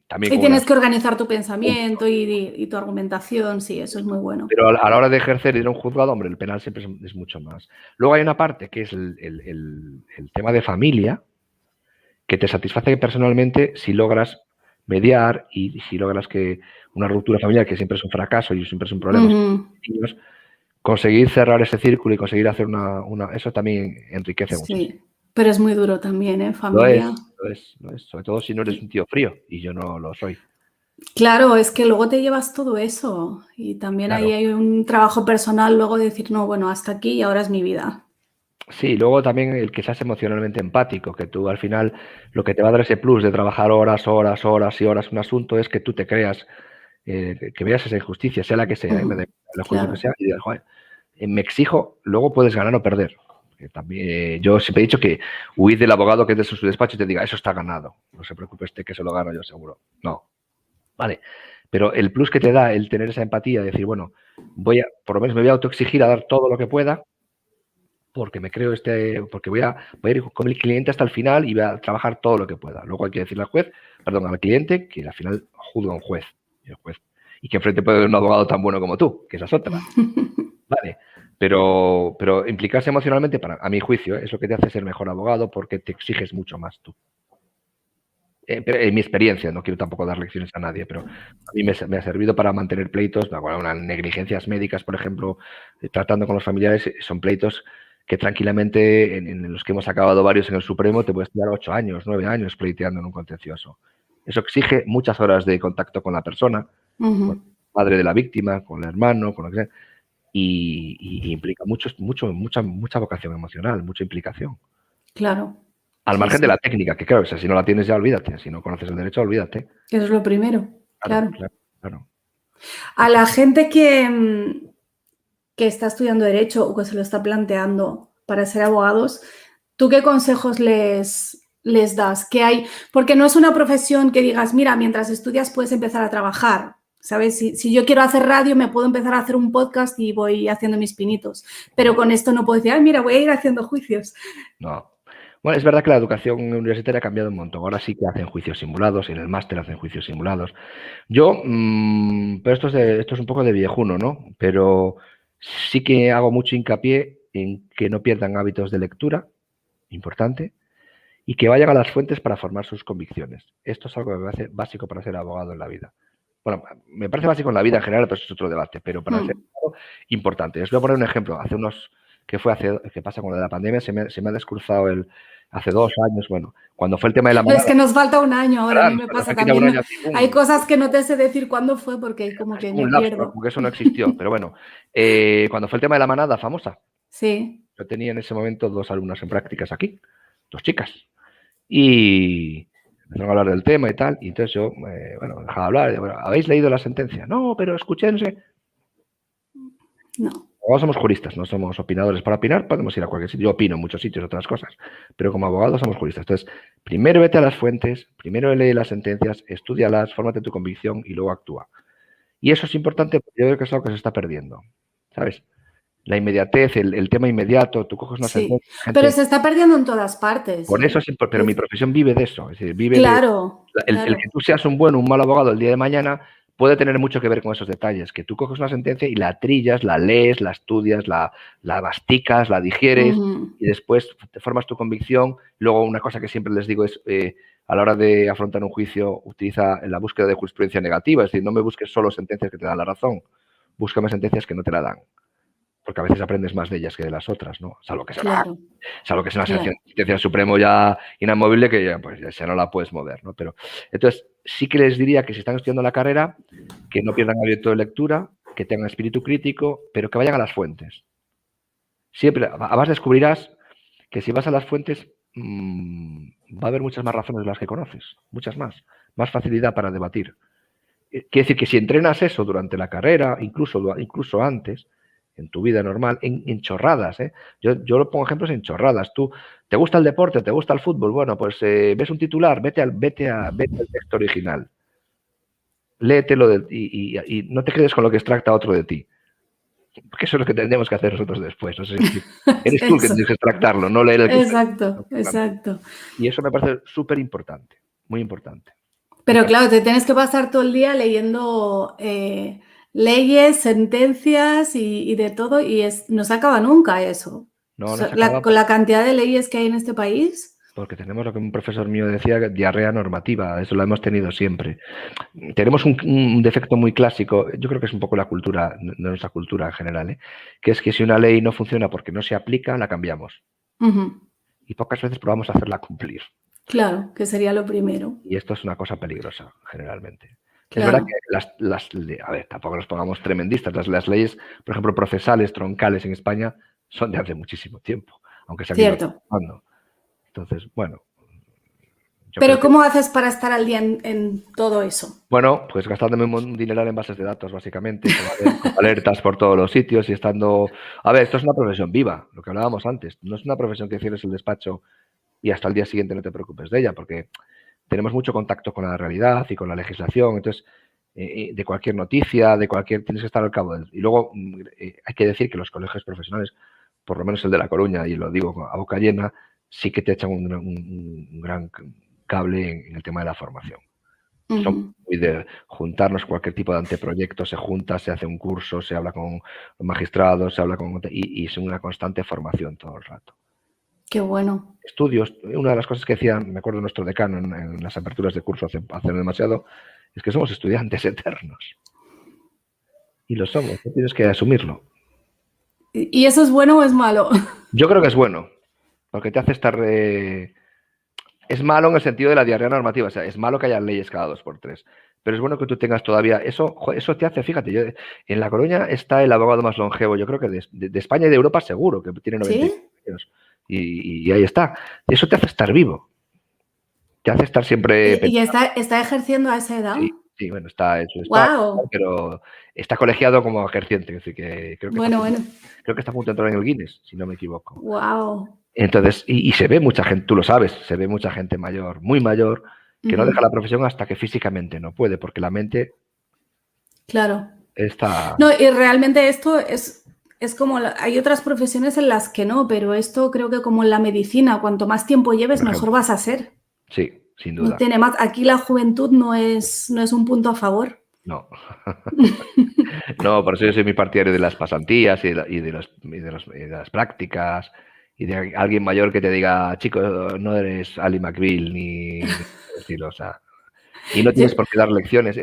También y tienes que organizar tu pensamiento y tu argumentación, sí, eso es muy bueno. Pero a la hora de ejercer y ir a un juzgado, hombre, el penal siempre es mucho más. Luego hay una parte que es el tema de familia, que te satisface personalmente si logras mediar y si logras que una ruptura familiar, que siempre es un fracaso y siempre es un problema, conseguir cerrar ese círculo y conseguir hacer eso también enriquece mucho. Sí, pero es muy duro también, ¿eh? Familia. Lo es. Sobre todo si no eres un tío frío, y yo no lo soy. Claro, es que luego te llevas todo eso y también ahí hay un trabajo personal luego de decir, no, bueno, hasta aquí y ahora es mi vida. Sí, luego también el que seas emocionalmente empático, que tú al final lo que te va a dar ese plus de trabajar horas y horas un asunto es que tú te creas, que veas esa injusticia, sea la que sea, que sea, y digas, joder, me exijo, luego puedes ganar o perder. También, yo siempre he dicho que huid del abogado que desde su despacho y te diga, eso está ganado, no se preocupe usted que se lo gano yo seguro. No, vale. Pero el plus que te da el tener esa empatía, decir, bueno, por lo menos me voy a autoexigir a dar todo lo que pueda, porque me creo porque voy a ir con el cliente hasta el final y voy a trabajar todo lo que pueda. Luego hay que decirle al cliente que al final juzga a un juez. Y que enfrente puede haber un abogado tan bueno como tú, que esa es otra. Vale. Pero implicarse emocionalmente, a mi juicio, es lo que te hace ser mejor abogado porque te exiges mucho más tú. En mi experiencia, no quiero tampoco dar lecciones a nadie, pero a mí me ha servido para mantener pleitos, unas negligencias médicas, por ejemplo, tratando con los familiares, son pleitos que tranquilamente, en los que hemos acabado varios en el Supremo, te puedes tirar 8 años, 9 años pleiteando en un contencioso. Eso exige muchas horas de contacto con la persona. padre de la víctima, con el hermano, con lo que sea, y implica mucha vocación emocional, mucha implicación. Claro. Al margen de la técnica, que claro, o sea, si no la tienes ya, olvídate. Si no conoces el derecho, olvídate. Eso es lo primero, claro. Claro. A la gente que está estudiando Derecho o que se lo está planteando para ser abogados, ¿tú qué consejos les das? ¿Qué hay? Porque no es una profesión que digas, mira, mientras estudias puedes empezar a trabajar, ¿sabes? Si yo quiero hacer radio, me puedo empezar a hacer un podcast y voy haciendo mis pinitos. Pero con esto no puedo decir, mira, voy a ir haciendo juicios. No. Bueno, es verdad que la educación universitaria ha cambiado un montón. Ahora sí que hacen juicios simulados, en el máster hacen juicios simulados. Yo, pero esto es un poco de viejuno, ¿no? Pero sí que hago mucho hincapié en que no pierdan hábitos de lectura, importante, y que vayan a las fuentes para formar sus convicciones. Esto es algo que me parece básico para ser abogado en la vida. Bueno, me parece básico en la vida en general, pero eso es otro debate, pero para ser abogado, importante. Les voy a poner un ejemplo. ¿Qué pasa con la pandemia? Se me ha descruzado hace 2 años, bueno, cuando fue el tema de la manada. Es que nos falta un año ahora, a mí me pasa también. Hay cosas que no te sé decir cuándo fue porque como que me pierdo. Porque eso no existió, pero bueno, cuando fue el tema de la manada famosa. Sí. Yo tenía en ese momento 2 alumnas en prácticas aquí, 2 chicas, y empezaron a hablar del tema y tal, y entonces yo, dejaba hablar, bueno, ¿habéis leído la sentencia? No, pero escúchense. No. Abogados somos juristas, no somos opinadores. Para opinar podemos ir a cualquier sitio. Yo opino en muchos sitios, otras cosas, pero como abogados somos juristas. Entonces, primero vete a las fuentes, primero lee las sentencias, estúdialas, fórmate tu convicción y luego actúa. Y eso es importante porque yo creo que es algo que se está perdiendo, ¿sabes? La inmediatez, el tema inmediato, tú coges una sentencia. Pero se está perdiendo en todas partes. Por eso, pero mi profesión vive de eso. Es decir, vive el que tú seas un buen o un mal abogado el día de mañana puede tener mucho que ver con esos detalles, que tú coges una sentencia y la trillas, la lees, la estudias, la masticas, la digieres y después te formas tu convicción. Luego, una cosa que siempre les digo es, a la hora de afrontar un juicio, utiliza la búsqueda de jurisprudencia negativa, es decir, no me busques solo sentencias que te dan la razón, búscame sentencias que no te la dan, porque a veces aprendes más de ellas que de las otras, ¿no? Salvo que sea una sentencia del Supremo ya inamovible que ya no la puedes mover, ¿no? Pero entonces sí que les diría que si están estudiando la carrera, que no pierdan hábito de lectura, que tengan espíritu crítico, pero que vayan a las fuentes. Siempre, además descubrirás que si vas a las fuentes va a haber muchas más razones de las que conoces, muchas más facilidad para debatir. Quiere decir que si entrenas eso durante la carrera, incluso antes, en tu vida normal, en chorradas, ¿eh? Yo lo pongo ejemplos en chorradas. Tú, ¿te gusta el deporte? ¿Te gusta el fútbol? Bueno, pues ves un titular, vete al texto original. Léetelo y no te quedes con lo que extracta otro de ti. Porque eso es lo que tendríamos que hacer nosotros después. No sé si eres tú el que tienes que extractarlo, no leer el que Exacto. Y eso me parece súper importante, muy importante. Pero claro, te tienes que pasar todo el día leyendo leyes, sentencias y de todo, y no se acaba nunca eso. No con la cantidad de leyes que hay en este país. Porque tenemos lo que un profesor mío decía, diarrea normativa, eso lo hemos tenido siempre. Tenemos un defecto muy clásico, yo creo que es un poco la cultura, de nuestra cultura en general, que es que si una ley no funciona porque no se aplica, la cambiamos. Y pocas veces probamos a hacerla cumplir. Claro, que sería lo primero. Y esto es una cosa peligrosa, generalmente. Claro. Es verdad que tampoco nos pongamos tremendistas. Las leyes, por ejemplo, procesales, troncales en España, son de hace muchísimo tiempo, aunque se han ido trabajando. Entonces, bueno. ¿Pero cómo haces para estar al día en todo eso? Bueno, pues gastándome un dineral en bases de datos, básicamente, con alertas por todos los sitios y estando... A ver, esto es una profesión viva, lo que hablábamos antes. No es una profesión que cierres el despacho y hasta el día siguiente no te preocupes de ella, porque tenemos mucho contacto con la realidad y con la legislación. Entonces, de cualquier noticia, tienes que estar al cabo de... Y luego hay que decir que los colegios profesionales, por lo menos el de La Coruña, y lo digo a boca llena, sí que te echan un gran cable en el tema de la formación. Son muy de juntarnos, cualquier tipo de anteproyecto, se junta, se hace un curso, se habla con los magistrados, se habla y es una constante formación todo el rato. Qué bueno. Estudios, una de las cosas que decía, me acuerdo nuestro decano en las aperturas de curso hace no demasiado, es que somos estudiantes eternos. Y lo somos, tú tienes que asumirlo. ¿Y eso es bueno o es malo? Yo creo que es bueno, porque te hace estar... Es malo en el sentido de la diarrea normativa, o sea, es malo que haya leyes cada 2 por 3, pero es bueno que tú tengas todavía eso, eso te hace, fíjate, en La Coruña está el abogado más longevo, yo creo que de España y de Europa seguro, que tiene 90 ¿Sí? años. Y ahí está. Eso te hace estar vivo. Te hace estar siempre ¿Y pensando. está ejerciendo a esa edad? Sí, bueno, está en su despacho, ¡Wow! pero está colegiado como ejerciente, es decir, que creo que Bueno, bueno. creo que está a punto de entrar en el Guinness, si no me equivoco. ¡Wow! Entonces, y se ve mucha gente, tú lo sabes, se ve mucha gente mayor, muy mayor, que no deja la profesión hasta que físicamente no puede, porque la mente Claro. está... No, y realmente esto es como, hay otras profesiones en las que no, pero esto creo que como en la medicina, cuanto más tiempo lleves, Por mejor ejemplo. vas a ser. Sí, sin No duda. tiene más. Aquí la juventud no es un punto a favor. No. No, por eso yo soy muy partidario de las pasantías y de las prácticas y de alguien mayor que te diga, chico, no eres Ali McBeal ni estilo, o sea, y no tienes por qué dar lecciones.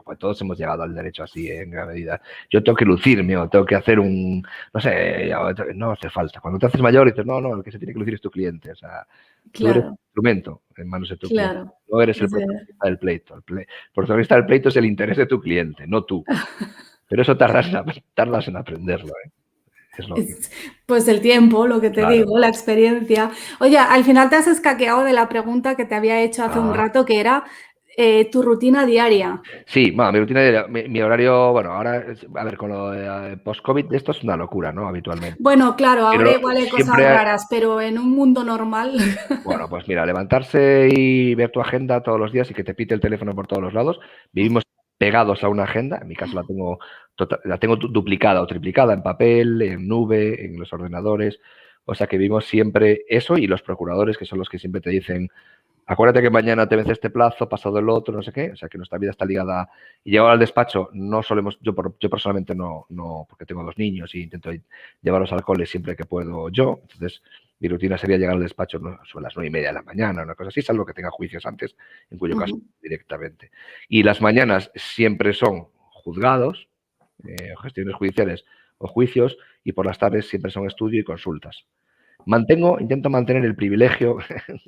Pues todos hemos llegado al derecho así, en gran medida. Yo tengo que lucirme o tengo que hacer no sé, no hace falta. Cuando te haces mayor dices, no, el que se tiene que lucir es tu cliente. O sea, tú eres un Claro, instrumento en manos de tu cliente. claro. No eres el Es verdad. protagonista del pleito. El protagonista del pleito es el interés de tu cliente, no tú. Pero eso tardas en aprenderlo, ¿eh? Es lo que... Pues el tiempo, lo que te Claro. digo, la experiencia. Oye, al final te has escaqueado de la pregunta que te había hecho hace un rato, que era tu rutina diaria. Sí, bueno, mi rutina diaria, mi horario, bueno, ahora, a ver, con lo de post-COVID, esto es una locura, ¿no? Habitualmente. Bueno, claro, ahora Pero igual hay cosas siempre, raras, pero en un mundo normal. bueno, pues mira, levantarse y ver tu agenda todos los días y que te pite el teléfono por todos los lados. Vivimos pegados a una agenda, en mi caso la tengo duplicada o triplicada en papel, en nube, en los ordenadores. O sea que vivimos siempre eso y los procuradores, que son los que siempre te dicen, acuérdate que mañana te vence este plazo, pasado el otro, no sé qué. O sea que nuestra vida está ligada. Y llevar al despacho, no solemos, yo personalmente no, porque tengo 2 niños y intento llevarlos al cole siempre que puedo yo. Entonces, mi rutina sería llegar al despacho sobre las 9:30 de la mañana, una cosa así, salvo que tenga juicios antes, en cuyo caso directamente. Y las mañanas siempre son juzgados, gestiones judiciales o juicios, y por las tardes siempre son estudio y consultas. Intento mantener el privilegio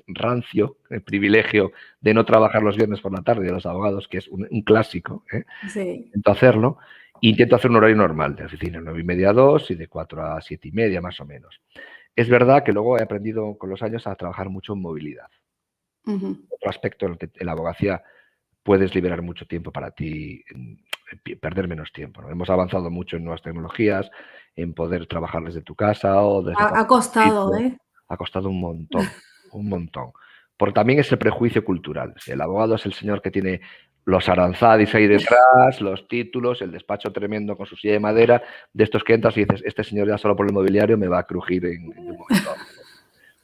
rancio, el privilegio de no trabajar los viernes por la tarde de los abogados, que es un clásico, ¿eh? Sí. Intento hacerlo. Intento hacer un horario normal de oficina, 9:30 a 2 y de 4 a 7:30 más o menos. Es verdad que luego he aprendido con los años a trabajar mucho en movilidad. Otro aspecto en el que en la abogacía puedes liberar mucho tiempo para ti, perder menos tiempo, ¿no? Hemos avanzado mucho en nuevas tecnologías, en poder trabajar desde tu casa o desde Ha cualquier costado, sitio. ¿eh? Ha costado un montón, un montón. Porque también es el prejuicio cultural. El abogado es el señor que tiene los aranzadis ahí detrás, los títulos, el despacho tremendo con su silla de madera, de estos que entras y dices, este señor ya solo por el mobiliario me va a crujir en un momento a otro.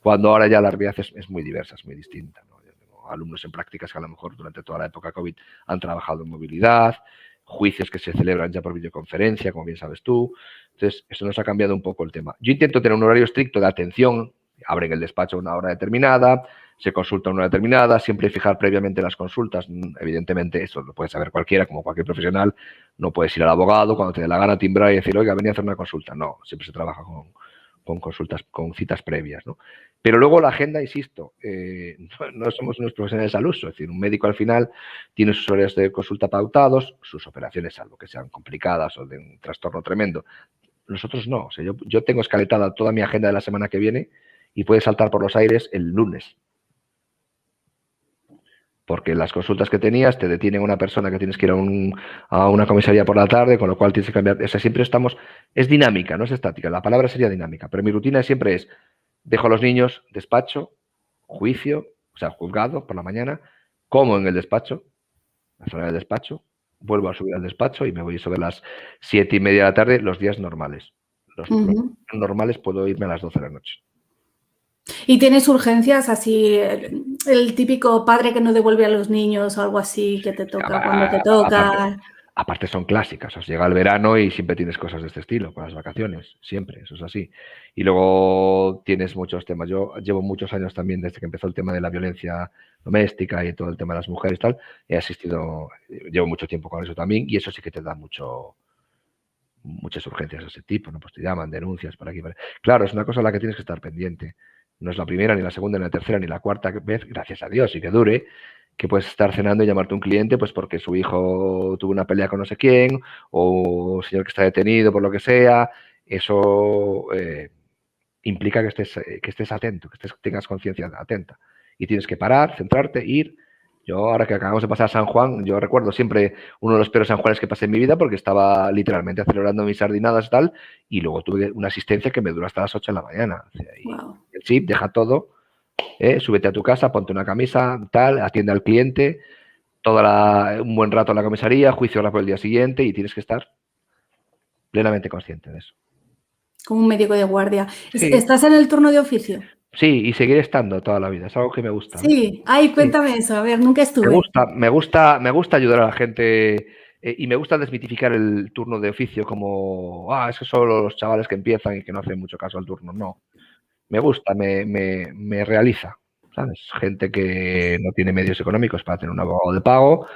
Cuando ahora ya la realidad es muy diversa, es muy distinta, ¿no? Yo tengo alumnos en prácticas que a lo mejor durante toda la época COVID han trabajado en movilidad, juicios que se celebran ya por videoconferencia, como bien sabes tú. Entonces, eso nos ha cambiado un poco el tema. Yo intento tener un horario estricto de atención, abren el despacho a una hora determinada, se consulta a una hora determinada, siempre fijar previamente las consultas. Evidentemente, eso lo puede saber cualquiera, como cualquier profesional. No puedes ir al abogado cuando te dé la gana timbrar y decir, oiga, venía a hacer una consulta. No, siempre se trabaja con consultas, con citas previas, ¿no? Pero luego la agenda, insisto, no somos unos profesionales al uso, es decir, un médico al final tiene sus horarios de consulta pautados, sus operaciones, salvo que sean complicadas o de un trastorno tremendo. Nosotros no, o sea, yo tengo escaletada toda mi agenda de la semana que viene y puede saltar por los aires el lunes. Porque las consultas que tenías te detienen una persona que tienes que ir a una comisaría por la tarde, con lo cual tienes que cambiar. O sea, siempre es dinámica, no es estática. La palabra sería dinámica, pero mi rutina siempre es, dejo a los niños, despacho, juicio, o sea, juzgado por la mañana, como en el despacho, la zona del despacho, vuelvo a subir al despacho y me voy sobre las 7:30 de la tarde, los días normales. Los normales puedo irme a las 12 de la noche. ¿Y tienes urgencias así, el típico padre que no devuelve a los niños o algo así, que te toca cuando te toca? Aparte son clásicas, os llega el verano y siempre tienes cosas de este estilo, con las vacaciones, siempre, eso es así. Y luego tienes muchos temas. Yo llevo muchos años también, desde que empezó el tema de la violencia doméstica y todo el tema de las mujeres y tal, llevo mucho tiempo con eso también y eso sí que te da muchas urgencias de ese tipo, ¿no? Pues te llaman, denuncias por aquí. Claro, es una cosa a la que tienes que estar pendiente. No es la primera, ni la segunda, ni la tercera, ni la cuarta vez, gracias a Dios, y que dure, que puedes estar cenando y llamarte a un cliente pues porque su hijo tuvo una pelea con no sé quién o un señor que está detenido por lo que sea. Eso implica que estés atento, tengas conciencia atenta. Y tienes que parar, centrarte, ir. Yo, ahora que acabamos de pasar San Juan, yo recuerdo siempre uno de los peores San Juanes que pasé en mi vida porque estaba literalmente celebrando mis sardinadas y tal, y luego tuve una asistencia que me duró hasta las 8 de la mañana. O sea, Wow. el chip, deja todo, súbete a tu casa, ponte una camisa, tal, atiende al cliente, un buen rato en la comisaría, juicio rápido el día siguiente y tienes que estar plenamente consciente de eso. Como un médico de guardia. Sí. ¿Estás en el turno de oficio? Sí, y seguiré estando toda la vida. Es algo que me gusta. Sí. Ay, cuéntame eso. A ver, nunca estuve. Me gusta ayudar a la gente y me gusta desmitificar el turno de oficio como, es que solo los chavales que empiezan y que no hacen mucho caso al turno. No, me gusta, me realiza, ¿sabes? Gente que no tiene medios económicos para tener un abogado de pago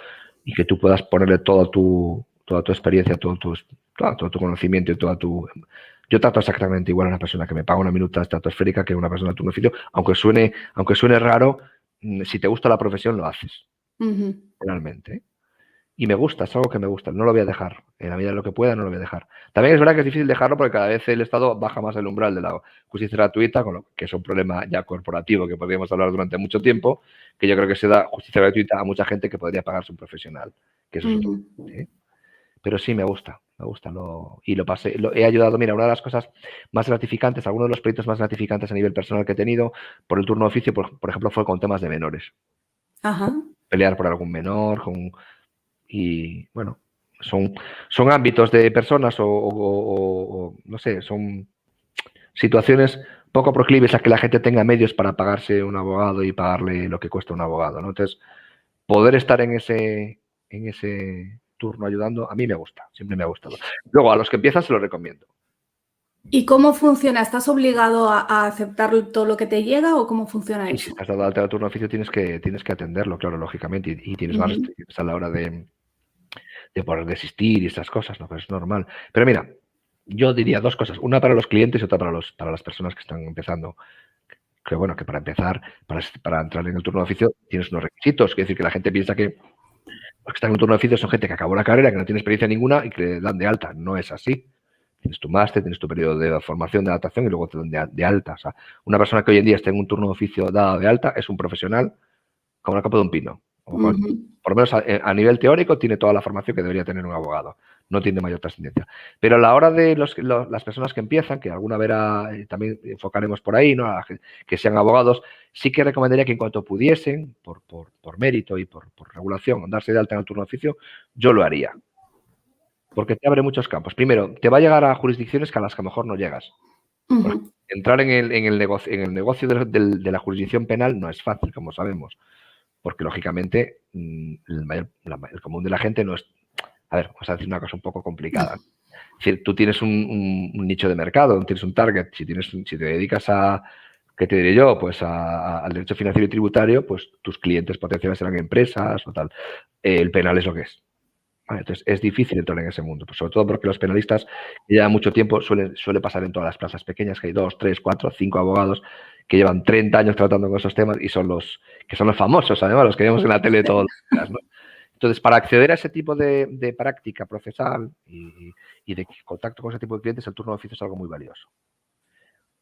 y que tú puedas ponerle toda tu experiencia, todo tu conocimiento y toda tu... Yo trato exactamente igual a una persona que me paga una minuta estratosférica que a una persona de turno de oficio, aunque suene raro, si te gusta la profesión lo haces, realmente. Y me gusta, es algo que me gusta, no lo voy a dejar. En la medida de lo que pueda, no lo voy a dejar. También es verdad que es difícil dejarlo porque cada vez el Estado baja más el umbral de la justicia gratuita, que es un problema ya corporativo que podríamos hablar durante mucho tiempo, que yo creo que se da justicia gratuita a mucha gente que podría pagarse un profesional, que eso es otro. ¿Sí? Pero sí me gusta y lo pasé, he ayudado. Mira, una de las cosas más gratificantes, algunos de los proyectos más gratificantes a nivel personal que he tenido por el turno de oficio, por ejemplo, fue con temas de menores. Ajá. Pelear por algún menor, y bueno, son ámbitos de personas o no sé, son situaciones poco proclives a que la gente tenga medios para pagarse un abogado y pagarle lo que cuesta un abogado, ¿no? Entonces, poder estar en ese turno ayudando, a mí me gusta, siempre me ha gustado. Luego, a los que empiezan se lo recomiendo. ¿Y cómo funciona? ¿Estás obligado a aceptar todo lo que te llega o cómo funciona Sí, eso? si estás dado alta de turno de oficio tienes que atenderlo, claro, lógicamente, y tienes más restricciones a la hora de poder desistir y esas cosas, ¿no? Pero es normal. Pero mira, yo diría dos cosas, una para los clientes y otra para las personas que están empezando. Que bueno, que para empezar, para entrar en el turno de oficio tienes unos requisitos, es decir, que la gente piensa que los que están en el turno de oficio son gente que acabó la carrera, que no tiene experiencia ninguna y que le dan de alta. No es así. Tienes tu máster, tienes tu periodo de formación, de adaptación y luego te dan de alta. O sea, una persona que hoy en día esté en un turno de oficio dado de alta es un profesional como la copa de un pino. Por lo menos a nivel teórico tiene toda la formación que debería tener un abogado. No tiene mayor trascendencia. Pero a la hora de las personas que empiezan, que alguna vez también enfocaremos por ahí, ¿no? Que sean abogados, sí que recomendaría que en cuanto pudiesen, por mérito y por regulación, darse de alta en el turno de oficio, yo lo haría. Porque te abre muchos campos. Primero, te va a llegar a jurisdicciones que a las que a lo mejor no llegas. Entrar en el negocio de la jurisdicción penal no es fácil, como sabemos. Porque, lógicamente, el común de la gente no es... A ver, vamos a decir una cosa un poco complicada. Es decir, tú tienes un nicho de mercado, tienes un target. Si te dedicas a, ¿qué te diré yo? Pues al derecho financiero y tributario, pues tus clientes potenciales serán empresas o tal. El penal es lo que es. Vale, entonces, es difícil entrar en ese mundo, pues sobre todo porque los penalistas que llevan mucho tiempo, suele pasar en todas las plazas pequeñas, que hay 2, 3, 4, 5 abogados que llevan 30 años tratando con esos temas y son los famosos, además, los que vemos en la tele todos los días, ¿no? Entonces, para acceder a ese tipo de práctica procesal y de contacto con ese tipo de clientes, el turno de oficio es algo muy valioso.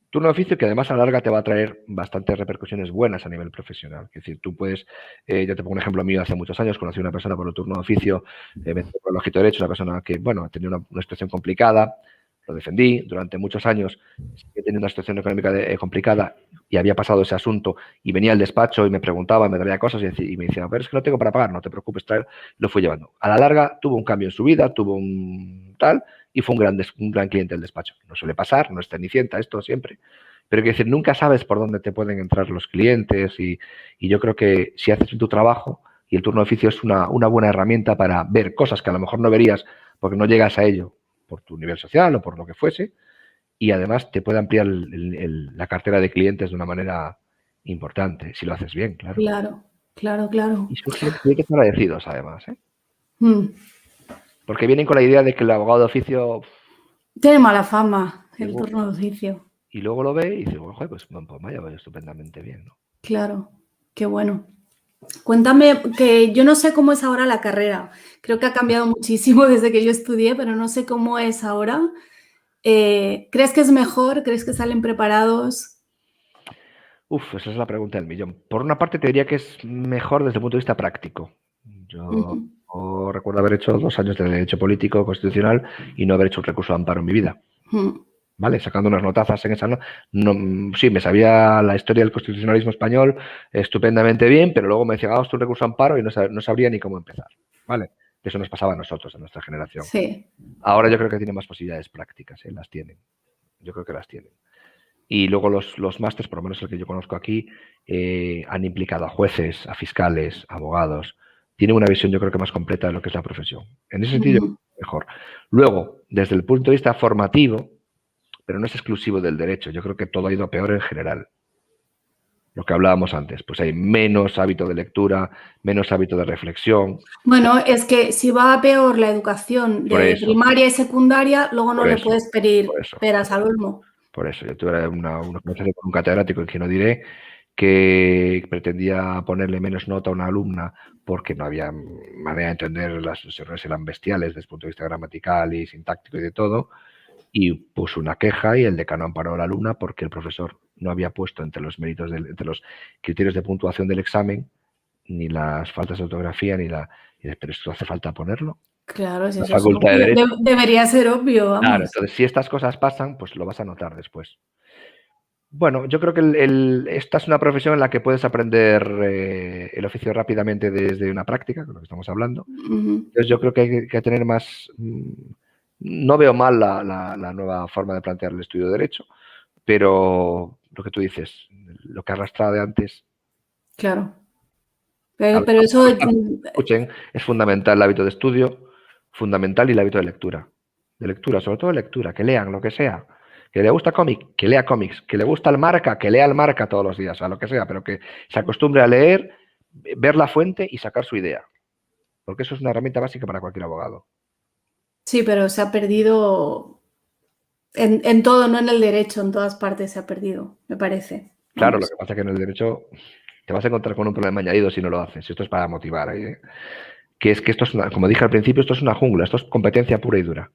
Turno de oficio que además a la larga te va a traer bastantes repercusiones buenas a nivel profesional. Es decir, tú puedes, yo te pongo un ejemplo mío, hace muchos años conocí a una persona por el turno de oficio, me tocó el ojito derecho, una persona que, bueno, tenía una situación complicada, lo defendí durante muchos años, tenía una situación económica complicada y había pasado ese asunto y venía al despacho y me preguntaba, me traía cosas y me decía, pero es que no tengo para pagar, no te preocupes, lo fui llevando. A la larga tuvo un cambio en su vida, tuvo un tal y fue un gran cliente del despacho. No suele pasar, no es cenicienta esto siempre, pero quiero decir, nunca sabes por dónde te pueden entrar los clientes y yo creo que si haces tu trabajo y el turno de oficio es una buena herramienta para ver cosas que a lo mejor no verías porque no llegas a ello por tu nivel social o por lo que fuese, y además te puede ampliar la cartera de clientes de una manera importante, si lo haces bien, claro. Claro. Y surgen clientes agradecidos, además, ¿eh? Porque vienen con la idea de que el abogado de oficio... Tiene mala fama el turno de oficio. Y luego lo ve y dice, bueno, pues vaya, estupendamente bien, ¿no? Claro, qué bueno. Cuéntame, que yo no sé cómo es ahora la carrera. Creo que ha cambiado muchísimo desde que yo estudié, pero no sé cómo es ahora. ¿Crees que es mejor? ¿Crees que salen preparados? Uf, esa es la pregunta del millón. Por una parte te diría que es mejor desde el punto de vista práctico. Yo recuerdo haber hecho 2 años de Derecho Político Constitucional y no haber hecho un recurso de amparo en mi vida. ¿Vale? Sacando unas notazas en esa. Sí, me sabía la historia del constitucionalismo español estupendamente bien, pero luego me decía, haz tu recurso de amparo y no sabría ni cómo empezar. ¿Vale? Eso nos pasaba a nosotros, a nuestra generación. Sí. Ahora yo creo que tienen más posibilidades prácticas, las tienen. Yo creo que las tienen. Y luego los másters, por lo menos el que yo conozco aquí, han implicado a jueces, a fiscales, a abogados. Tienen una visión, yo creo que más completa de lo que es la profesión. En ese sentido, mejor. Luego, desde el punto de vista formativo, pero no es exclusivo del derecho, yo creo que todo ha ido a peor en general. Lo que hablábamos antes, pues hay menos hábito de lectura, menos hábito de reflexión. Bueno, es que si va a peor la educación de primaria y secundaria, luego no le puedes pedir peras al olmo. Por eso, yo tuve una conversación con un catedrático, que no diré, que pretendía ponerle menos nota a una alumna porque no había manera de entender, los errores eran bestiales desde el punto de vista gramatical y sintáctico y de todo, y puso una queja y el decano amparó a la alumna porque el profesor no había puesto entre los méritos, entre los criterios de puntuación del examen ni las faltas de ortografía ni la... Pero esto hace falta ponerlo. Claro, eso es obvio. Debería ser obvio, vamos. Claro, entonces si estas cosas pasan, pues lo vas a notar después. Bueno, yo creo que esta es una profesión en la que puedes aprender el oficio rápidamente desde una práctica, con lo que estamos hablando. Entonces yo creo que hay que tener más... No veo mal la nueva forma de plantear el estudio de Derecho, pero lo que tú dices, lo que arrastraba de antes... Claro. Pero eso... Escuchen, es fundamental el hábito de estudio, fundamental y el hábito de lectura. De lectura, sobre todo de lectura, que lean lo que sea. Que le gusta cómic, que lea cómics. Que le gusta el Marca, que lea el Marca todos los días, o sea, lo que sea, pero que se acostumbre a leer, ver la fuente y sacar su idea. Porque eso es una herramienta básica para cualquier abogado. Sí, pero se ha perdido en todo, no en el derecho, en todas partes se ha perdido, me parece. Claro, lo que pasa es que en el derecho te vas a encontrar con un problema añadido si no lo haces. Esto es para motivar. Que es que esto es como dije al principio, esto es una jungla, esto es competencia pura y dura.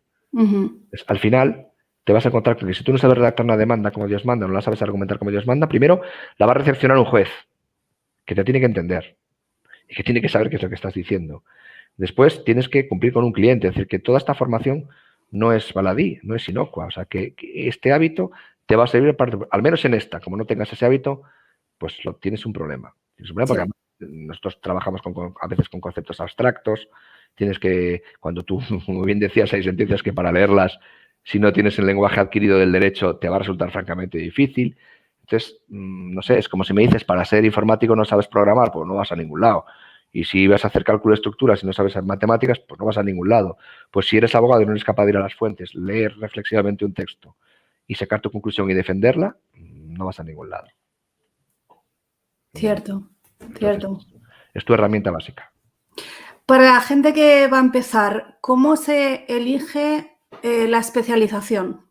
Al final te vas a encontrar con que si tú no sabes redactar una demanda como Dios manda, no la sabes argumentar como Dios manda, primero la va a recepcionar un juez que te tiene que entender y que tiene que saber qué es lo que estás diciendo. Después tienes que cumplir con un cliente, es decir, que toda esta formación no es baladí, no es inocua, o sea, que este hábito te va a servir para, al menos en esta, como no tengas ese hábito, pues tienes un problema. Tienes un problema porque nosotros trabajamos a veces con conceptos abstractos, tienes que, cuando tú, como bien decías, hay sentencias que para leerlas, si no tienes el lenguaje adquirido del derecho, te va a resultar francamente difícil. Entonces, no sé, es como si me dices, para ser informático no sabes programar, pues no vas a ningún lado. Y si vas a hacer cálculo de estructuras y no sabes matemáticas, pues no vas a ningún lado. Pues si eres abogado y no eres capaz de ir a las fuentes, leer reflexivamente un texto y sacar tu conclusión y defenderla, no vas a ningún lado. Cierto, cierto. Es tu herramienta básica. Para la gente que va a empezar, ¿cómo se elige la especialización?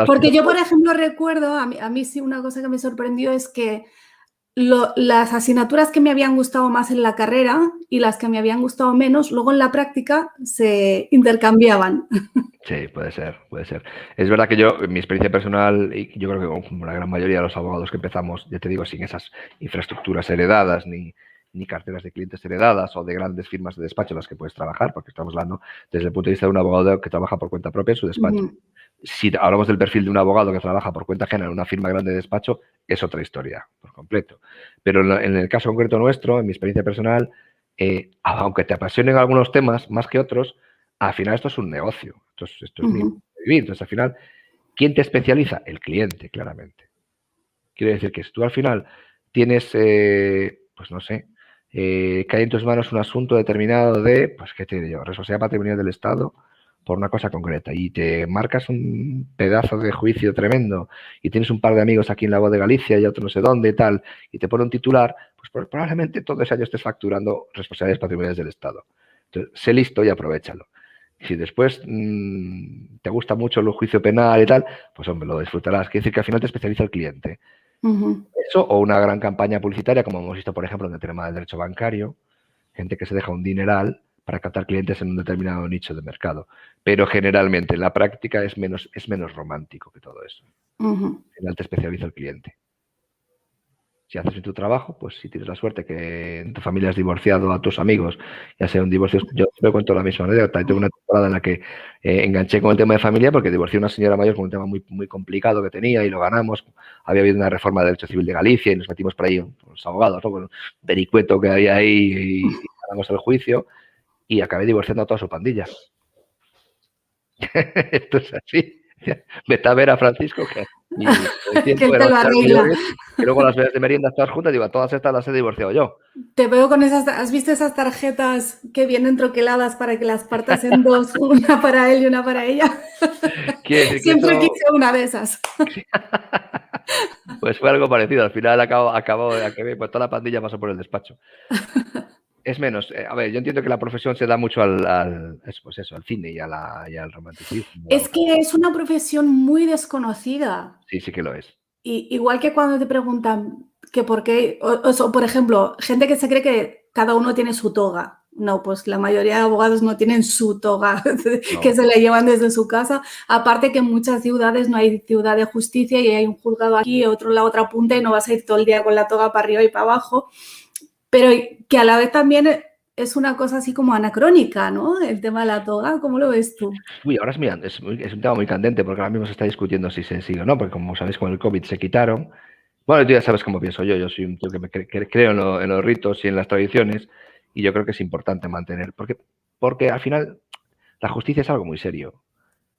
Porque yo, por ejemplo, recuerdo, a mí sí una cosa que me sorprendió es que las asignaturas que me habían gustado más en la carrera y las que me habían gustado menos, luego en la práctica se intercambiaban. Sí, puede ser, puede ser. Es verdad que yo, en mi experiencia personal, y yo creo que como la gran mayoría de los abogados que empezamos, ya te digo, sin esas infraestructuras heredadas ni carteras de clientes heredadas o de grandes firmas de despacho en las que puedes trabajar, porque estamos hablando desde el punto de vista de un abogado que trabaja por cuenta propia en su despacho. Si hablamos del perfil de un abogado que trabaja por cuenta ajena en una firma grande de despacho, es otra historia por completo. Pero en el caso concreto nuestro, en mi experiencia personal, aunque te apasionen algunos temas más que otros, al final esto es un negocio. Esto es vivir. Entonces, al final, ¿quién te especializa? El cliente, claramente. Quiere decir que si tú al final tienes, pues no sé, cae en tus manos un asunto determinado de, pues qué te digo, responsabilidad patrimonial del Estado por una cosa concreta y te marcas un pedazo de juicio tremendo y tienes un par de amigos aquí en la Voz de Galicia y otro no sé dónde y tal, y te pone un titular, pues probablemente todo ese año estés facturando responsabilidades patrimoniales del Estado. Entonces, sé listo y aprovéchalo. Si después te gusta mucho el juicio penal y tal, pues hombre, lo disfrutarás. Quiere decir que al final te especializa el cliente. Eso o una gran campaña publicitaria, como hemos visto, por ejemplo, en el tema del derecho bancario, gente que se deja un dineral para captar clientes en un determinado nicho de mercado. Pero generalmente en la práctica es menos romántico que todo eso. Al final te especializa el cliente. Si haces bien tu trabajo, pues si tienes la suerte que en tu familia has divorciado a tus amigos, ya sea un divorcio, yo me cuento la misma anécdota. Tengo una temporada en la que enganché con el tema de familia porque divorcié a una señora mayor con un tema muy, muy complicado que tenía y lo ganamos. Había habido una reforma del derecho civil de Galicia y nos metimos por ahí los abogados, ¿no? Con un vericueto que había ahí y ganamos el juicio y acabé divorciando a toda su pandilla. Esto es así. Vete a ver a Francisco, que Que él te lo arregla. y luego las veces de merienda todas juntas, digo, a todas estas las he divorciado yo. Te veo con esas, ¿has visto esas tarjetas que vienen troqueladas para que las partas en dos, una para él y una para ella? Siempre quise una de esas. Pues fue algo parecido, al final acabé, pues toda la pandilla pasó por el despacho. Es menos, a ver, yo entiendo que la profesión se da mucho al cine y al romanticismo. Es que es una profesión muy desconocida. Sí, sí que lo es. Igual que cuando te preguntan que por qué, o por ejemplo, gente que se cree que cada uno tiene su toga. No, pues la mayoría de abogados no tienen su toga, no. Que se la llevan desde su casa. Aparte que en muchas ciudades no hay ciudad de justicia y hay un juzgado aquí, otro en la otra punta y no vas a ir todo el día con la toga para arriba y para abajo. Pero que a la vez también es una cosa así como anacrónica, ¿no? El tema de la toga, ¿cómo lo ves tú? Uy, ahora es un tema muy candente porque ahora mismo se está discutiendo si se sigue o no, porque como sabéis con el COVID se quitaron. Bueno, tú ya sabes cómo pienso yo soy un tío que creo en los ritos y en las tradiciones y yo creo que es importante mantener, porque al final la justicia es algo muy serio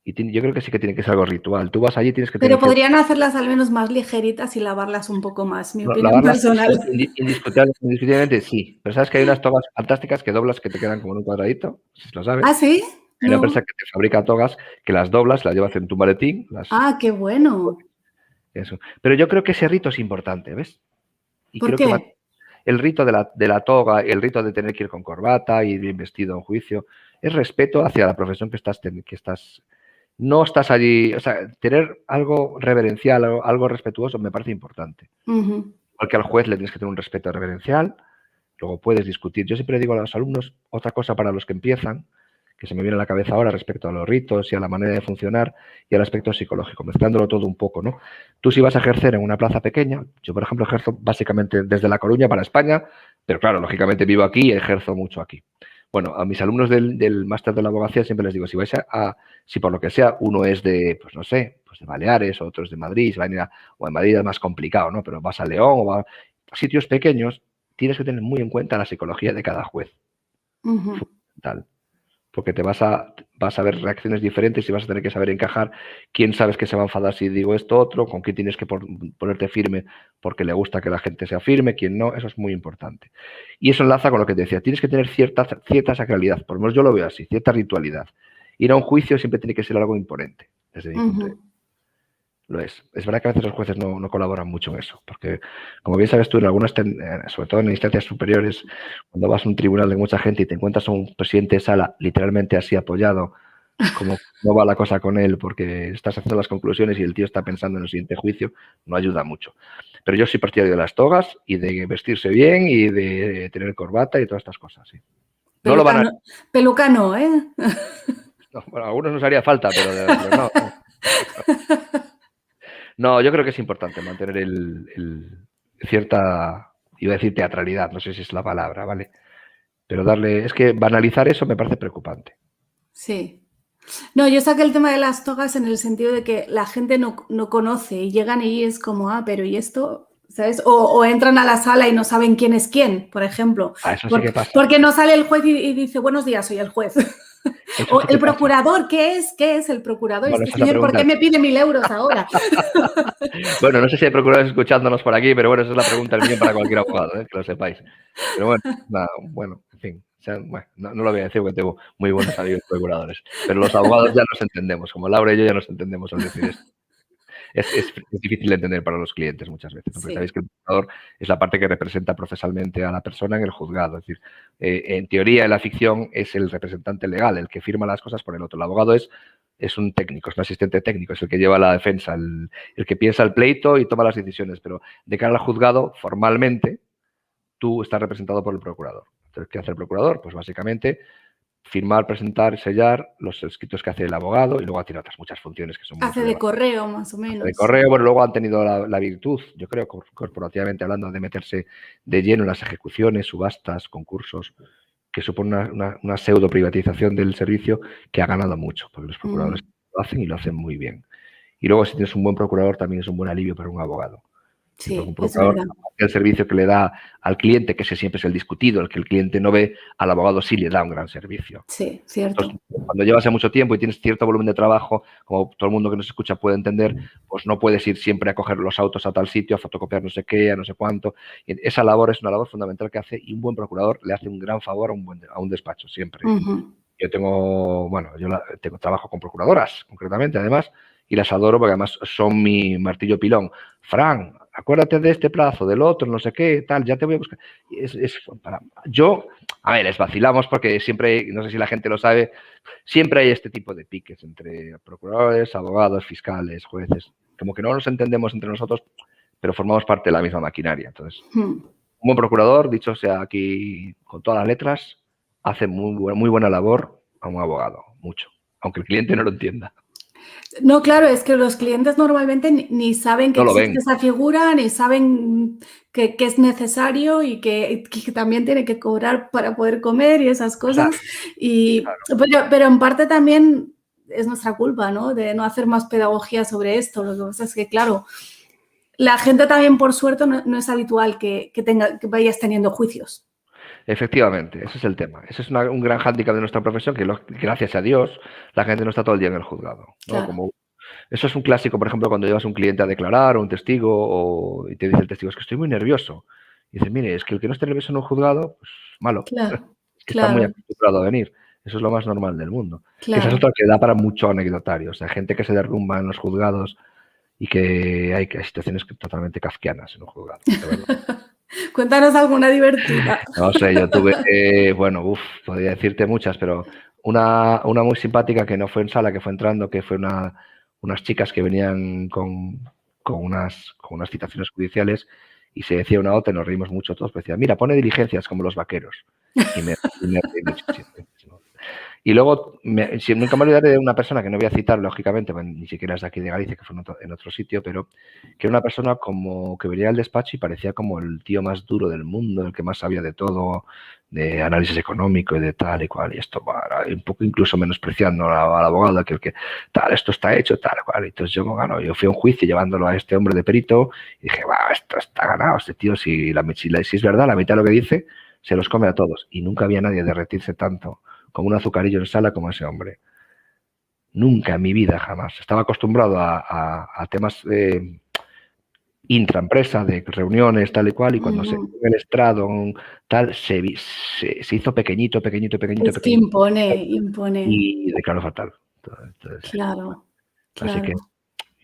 y yo creo que sí que tiene que ser algo ritual. Tú vas allí tienes que Pero podrían hacerlas al menos más ligeritas y lavarlas un poco más, mi opinión lavarlas, personal. Indiscutiblemente sí, pero sabes que hay unas togas fantásticas que doblas que te quedan como en un cuadradito, si lo sabes. ¿Ah, sí? Hay una empresa que te fabrica togas que las doblas, las llevas en tu maletín. Ah, qué bueno. Eso. Pero yo creo que ese rito es importante, ¿ves? Y ¿Por creo qué? que el rito de la toga, el rito de tener que ir con corbata, ir bien vestido en juicio, es respeto hacia la profesión que estás. No estás allí, o sea, tener algo reverencial, algo respetuoso me parece importante. Porque al juez le tienes que tener un respeto reverencial, luego puedes discutir. Yo siempre digo a los alumnos otra cosa para los que empiezan, que se me viene a la cabeza ahora respecto a los ritos y a la manera de funcionar y al aspecto psicológico, mezclándolo todo un poco, ¿no? Tú si vas a ejercer en una plaza pequeña, yo por ejemplo ejerzo básicamente desde La Coruña para España, pero claro, lógicamente vivo aquí y ejerzo mucho aquí. Bueno, a mis alumnos del máster de la abogacía siempre les digo, si por lo que sea uno es de, pues no sé, pues de Baleares, otro es de Madrid, o en Madrid es más complicado, ¿no? Pero vas a León o a sitios pequeños, tienes que tener muy en cuenta la psicología de cada juez. Fundamental. Porque vas a ver reacciones diferentes y vas a tener que saber encajar quién sabes que se va a enfadar si digo esto otro, con quién tienes que ponerte firme porque le gusta que la gente sea firme, quién no, eso es muy importante. Y eso enlaza con lo que te decía, tienes que tener cierta sacralidad, por lo menos yo lo veo así, cierta ritualidad. Ir a un juicio siempre tiene que ser algo imponente, desde mi punto de vista. Lo es. Es verdad que a veces los jueces no colaboran mucho en eso, porque como bien sabes tú, en algunas, sobre todo en instancias superiores, cuando vas a un tribunal de mucha gente y te encuentras a un presidente de sala literalmente así apoyado, como no va la cosa con él porque estás haciendo las conclusiones y el tío está pensando en el siguiente juicio, no ayuda mucho. Pero yo soy partidario de las togas y de vestirse bien y de tener corbata y todas estas cosas, sí. No lo van a... Peluca no, ¿eh? No, bueno, a algunos nos haría falta, pero no. No, yo creo que es importante mantener cierta, iba a decir teatralidad, no sé si es la palabra, ¿vale? Pero es que banalizar eso me parece preocupante. Sí. No, yo saqué el tema de las togas en el sentido de que la gente no conoce y llegan y es como, pero ¿y esto? ¿Sabes? O entran a la sala y no saben quién es quién, por ejemplo. Eso sí que pasa. Porque no sale el juez y dice, buenos días, soy el juez. O el procurador, ¿qué es? ¿Qué es el procurador? Bueno, señor, ¿por qué me pide 1.000 euros ahora? Bueno, no sé si hay procuradores escuchándonos por aquí, pero bueno, esa es la pregunta del millón para cualquier abogado, que lo sepáis. Pero bueno, en fin. O sea, bueno, no lo voy a decir porque tengo muy buenos amigos procuradores. Pero los abogados ya nos entendemos, como Laura y yo ya nos entendemos al decir esto. Es difícil de entender para los clientes muchas veces, ¿no? Porque sabéis que el procurador es la parte que representa procesalmente a la persona en el juzgado. Es decir, en teoría, en la ficción es el representante legal, el que firma las cosas por el otro. El abogado es es un técnico, es un asistente técnico, es el que lleva la defensa, el que piensa el pleito y toma las decisiones, pero de cara al juzgado, formalmente, tú estás representado por el procurador. Entonces, ¿qué hace el procurador? Pues básicamente firmar, presentar, sellar los escritos que hace el abogado y luego tiene otras muchas funciones que son muy Hace de correo, más o menos. de correo, bueno, luego han tenido la virtud, yo creo, corporativamente hablando, de meterse de lleno en las ejecuciones, subastas, concursos, que supone una pseudo privatización del servicio que ha ganado mucho, porque los procuradores lo hacen y lo hacen muy bien. Y luego, si tienes un buen procurador, también es un buen alivio para un abogado. Sí, un procurador, el servicio que le da al cliente, que ese siempre es el discutido, el que el cliente no ve, al abogado sí le da un gran servicio. Sí, cierto. Entonces, cuando llevas ya mucho tiempo y tienes cierto volumen de trabajo, como todo el mundo que nos escucha puede entender, pues no puedes ir siempre a coger los autos a tal sitio, a fotocopiar no sé qué, a no sé cuánto. Y esa labor es una labor fundamental que hace, y un buen procurador le hace un gran favor a un despacho, siempre. Yo trabajo con procuradoras, concretamente, además, y las adoro porque además son mi martillo pilón. Fran, acuérdate de este plazo, del otro, no sé qué, tal, ya te voy a buscar. Les vacilamos porque siempre, no sé si la gente lo sabe, siempre hay este tipo de piques entre procuradores, abogados, fiscales, jueces. Como que no nos entendemos entre nosotros, pero formamos parte de la misma maquinaria. Entonces, un buen procurador, dicho sea aquí con todas las letras, hace muy buena labor a un abogado, mucho, aunque el cliente no lo entienda. No, claro, es que los clientes normalmente ni saben que existe esa figura, ni saben que es necesario y que también tiene que cobrar para poder comer y esas cosas. Claro. Pero en parte también es nuestra culpa, ¿no? De no hacer más pedagogía sobre esto. Lo que pasa es que, claro, la gente también, por suerte, no es habitual que vayas teniendo juicios. Efectivamente, ese es el tema. Ese es un gran hándicap de nuestra profesión, que gracias a Dios la gente no está todo el día en el juzgado, ¿no? Claro. Eso es un clásico, por ejemplo, cuando llevas a un cliente a declarar o un testigo y te dice el testigo, es que estoy muy nervioso. Y dices, mire, es que el que no esté nervioso en un juzgado, pues malo. Claro. Es que está muy acostumbrado a venir. Eso es lo más normal del mundo. Claro. Esa es otra que da para mucho anecdotario. O sea, gente que se derrumba en los juzgados y que hay situaciones totalmente kafkianas en un juzgado. Cuéntanos alguna divertida. No sé, yo tuve, podría decirte muchas, pero una muy simpática que no fue en sala, que fue entrando, que fue unas chicas que venían con unas citaciones judiciales y se decía una otra, y nos reímos mucho todos, decía, mira, pone diligencias como los vaqueros. Y me reí muchísimo. Y luego, nunca me olvidaré de una persona que no voy a citar, lógicamente, ni siquiera es de aquí de Galicia, que fue en otro sitio, pero que era una persona como que venía al despacho y parecía como el tío más duro del mundo, el que más sabía de todo, de análisis económico y de tal y cual, y esto, un poco incluso menospreciando al abogado, que el que, tal, esto está hecho, tal cual. Entonces yo fui a un juicio llevándolo a este hombre de perito y dije, esto está ganado, este tío, si es verdad, la mitad de lo que dice, se los come a todos. Y nunca había nadie derretirse tanto como un azucarillo en sala como ese hombre. Nunca en mi vida, jamás. Estaba acostumbrado a temas intraempresa, de reuniones, tal y cual, y cuando se en el estrado, tal, se hizo pequeñito. Es que impone. Y declaró fatal. Entonces, claro. Así que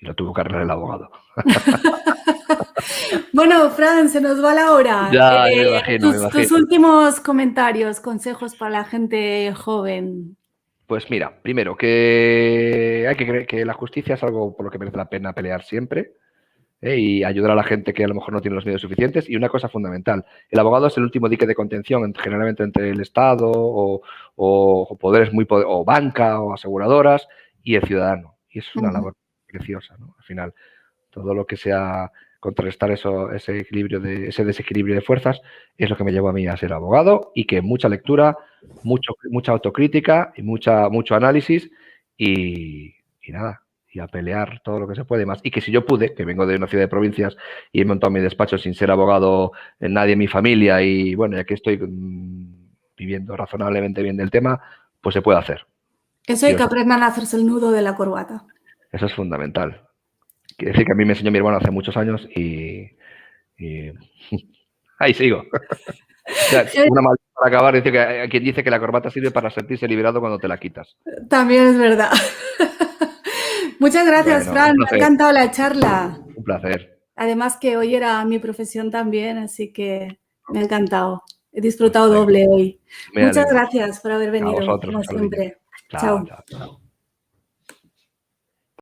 lo tuvo que arreglar el abogado. Bueno, Fran, se nos va la hora. Ya, me imagino. Tus últimos comentarios, consejos para la gente joven. Pues mira, primero, que hay que creer que la justicia es algo por lo que merece la pena pelear siempre, y ayudar a la gente que a lo mejor no tiene los medios suficientes. Y una cosa fundamental, el abogado es el último dique de contención generalmente entre el Estado o poderes o banca o aseguradoras y el ciudadano. Y eso es una labor preciosa, ¿no? Al final, todo lo que sea contrarrestar ese desequilibrio de fuerzas es lo que me llevó a mí a ser abogado, y que mucha lectura, mucha autocrítica y mucho análisis y nada, y a pelear todo lo que se puede más. Y que si yo pude, que vengo de una ciudad de provincias y he montado mi despacho sin ser abogado, nadie en mi familia, y bueno, ya que estoy viviendo razonablemente bien del tema, pues se puede hacer. Eso hay que aprendan a hacerse el nudo de la corbata. Eso es fundamental. Quiere decir que a mí me enseñó mi hermano hace muchos años y ahí sigo. Una maldita para acabar, dice que quien dice que la corbata sirve para sentirse liberado cuando te la quitas. También es verdad. Muchas gracias, Fran. Me ha encantado la charla. Un placer. Además que hoy era mi profesión también, así que me ha encantado. He disfrutado doble hoy. Muchas gracias por haber venido, como siempre. Chao.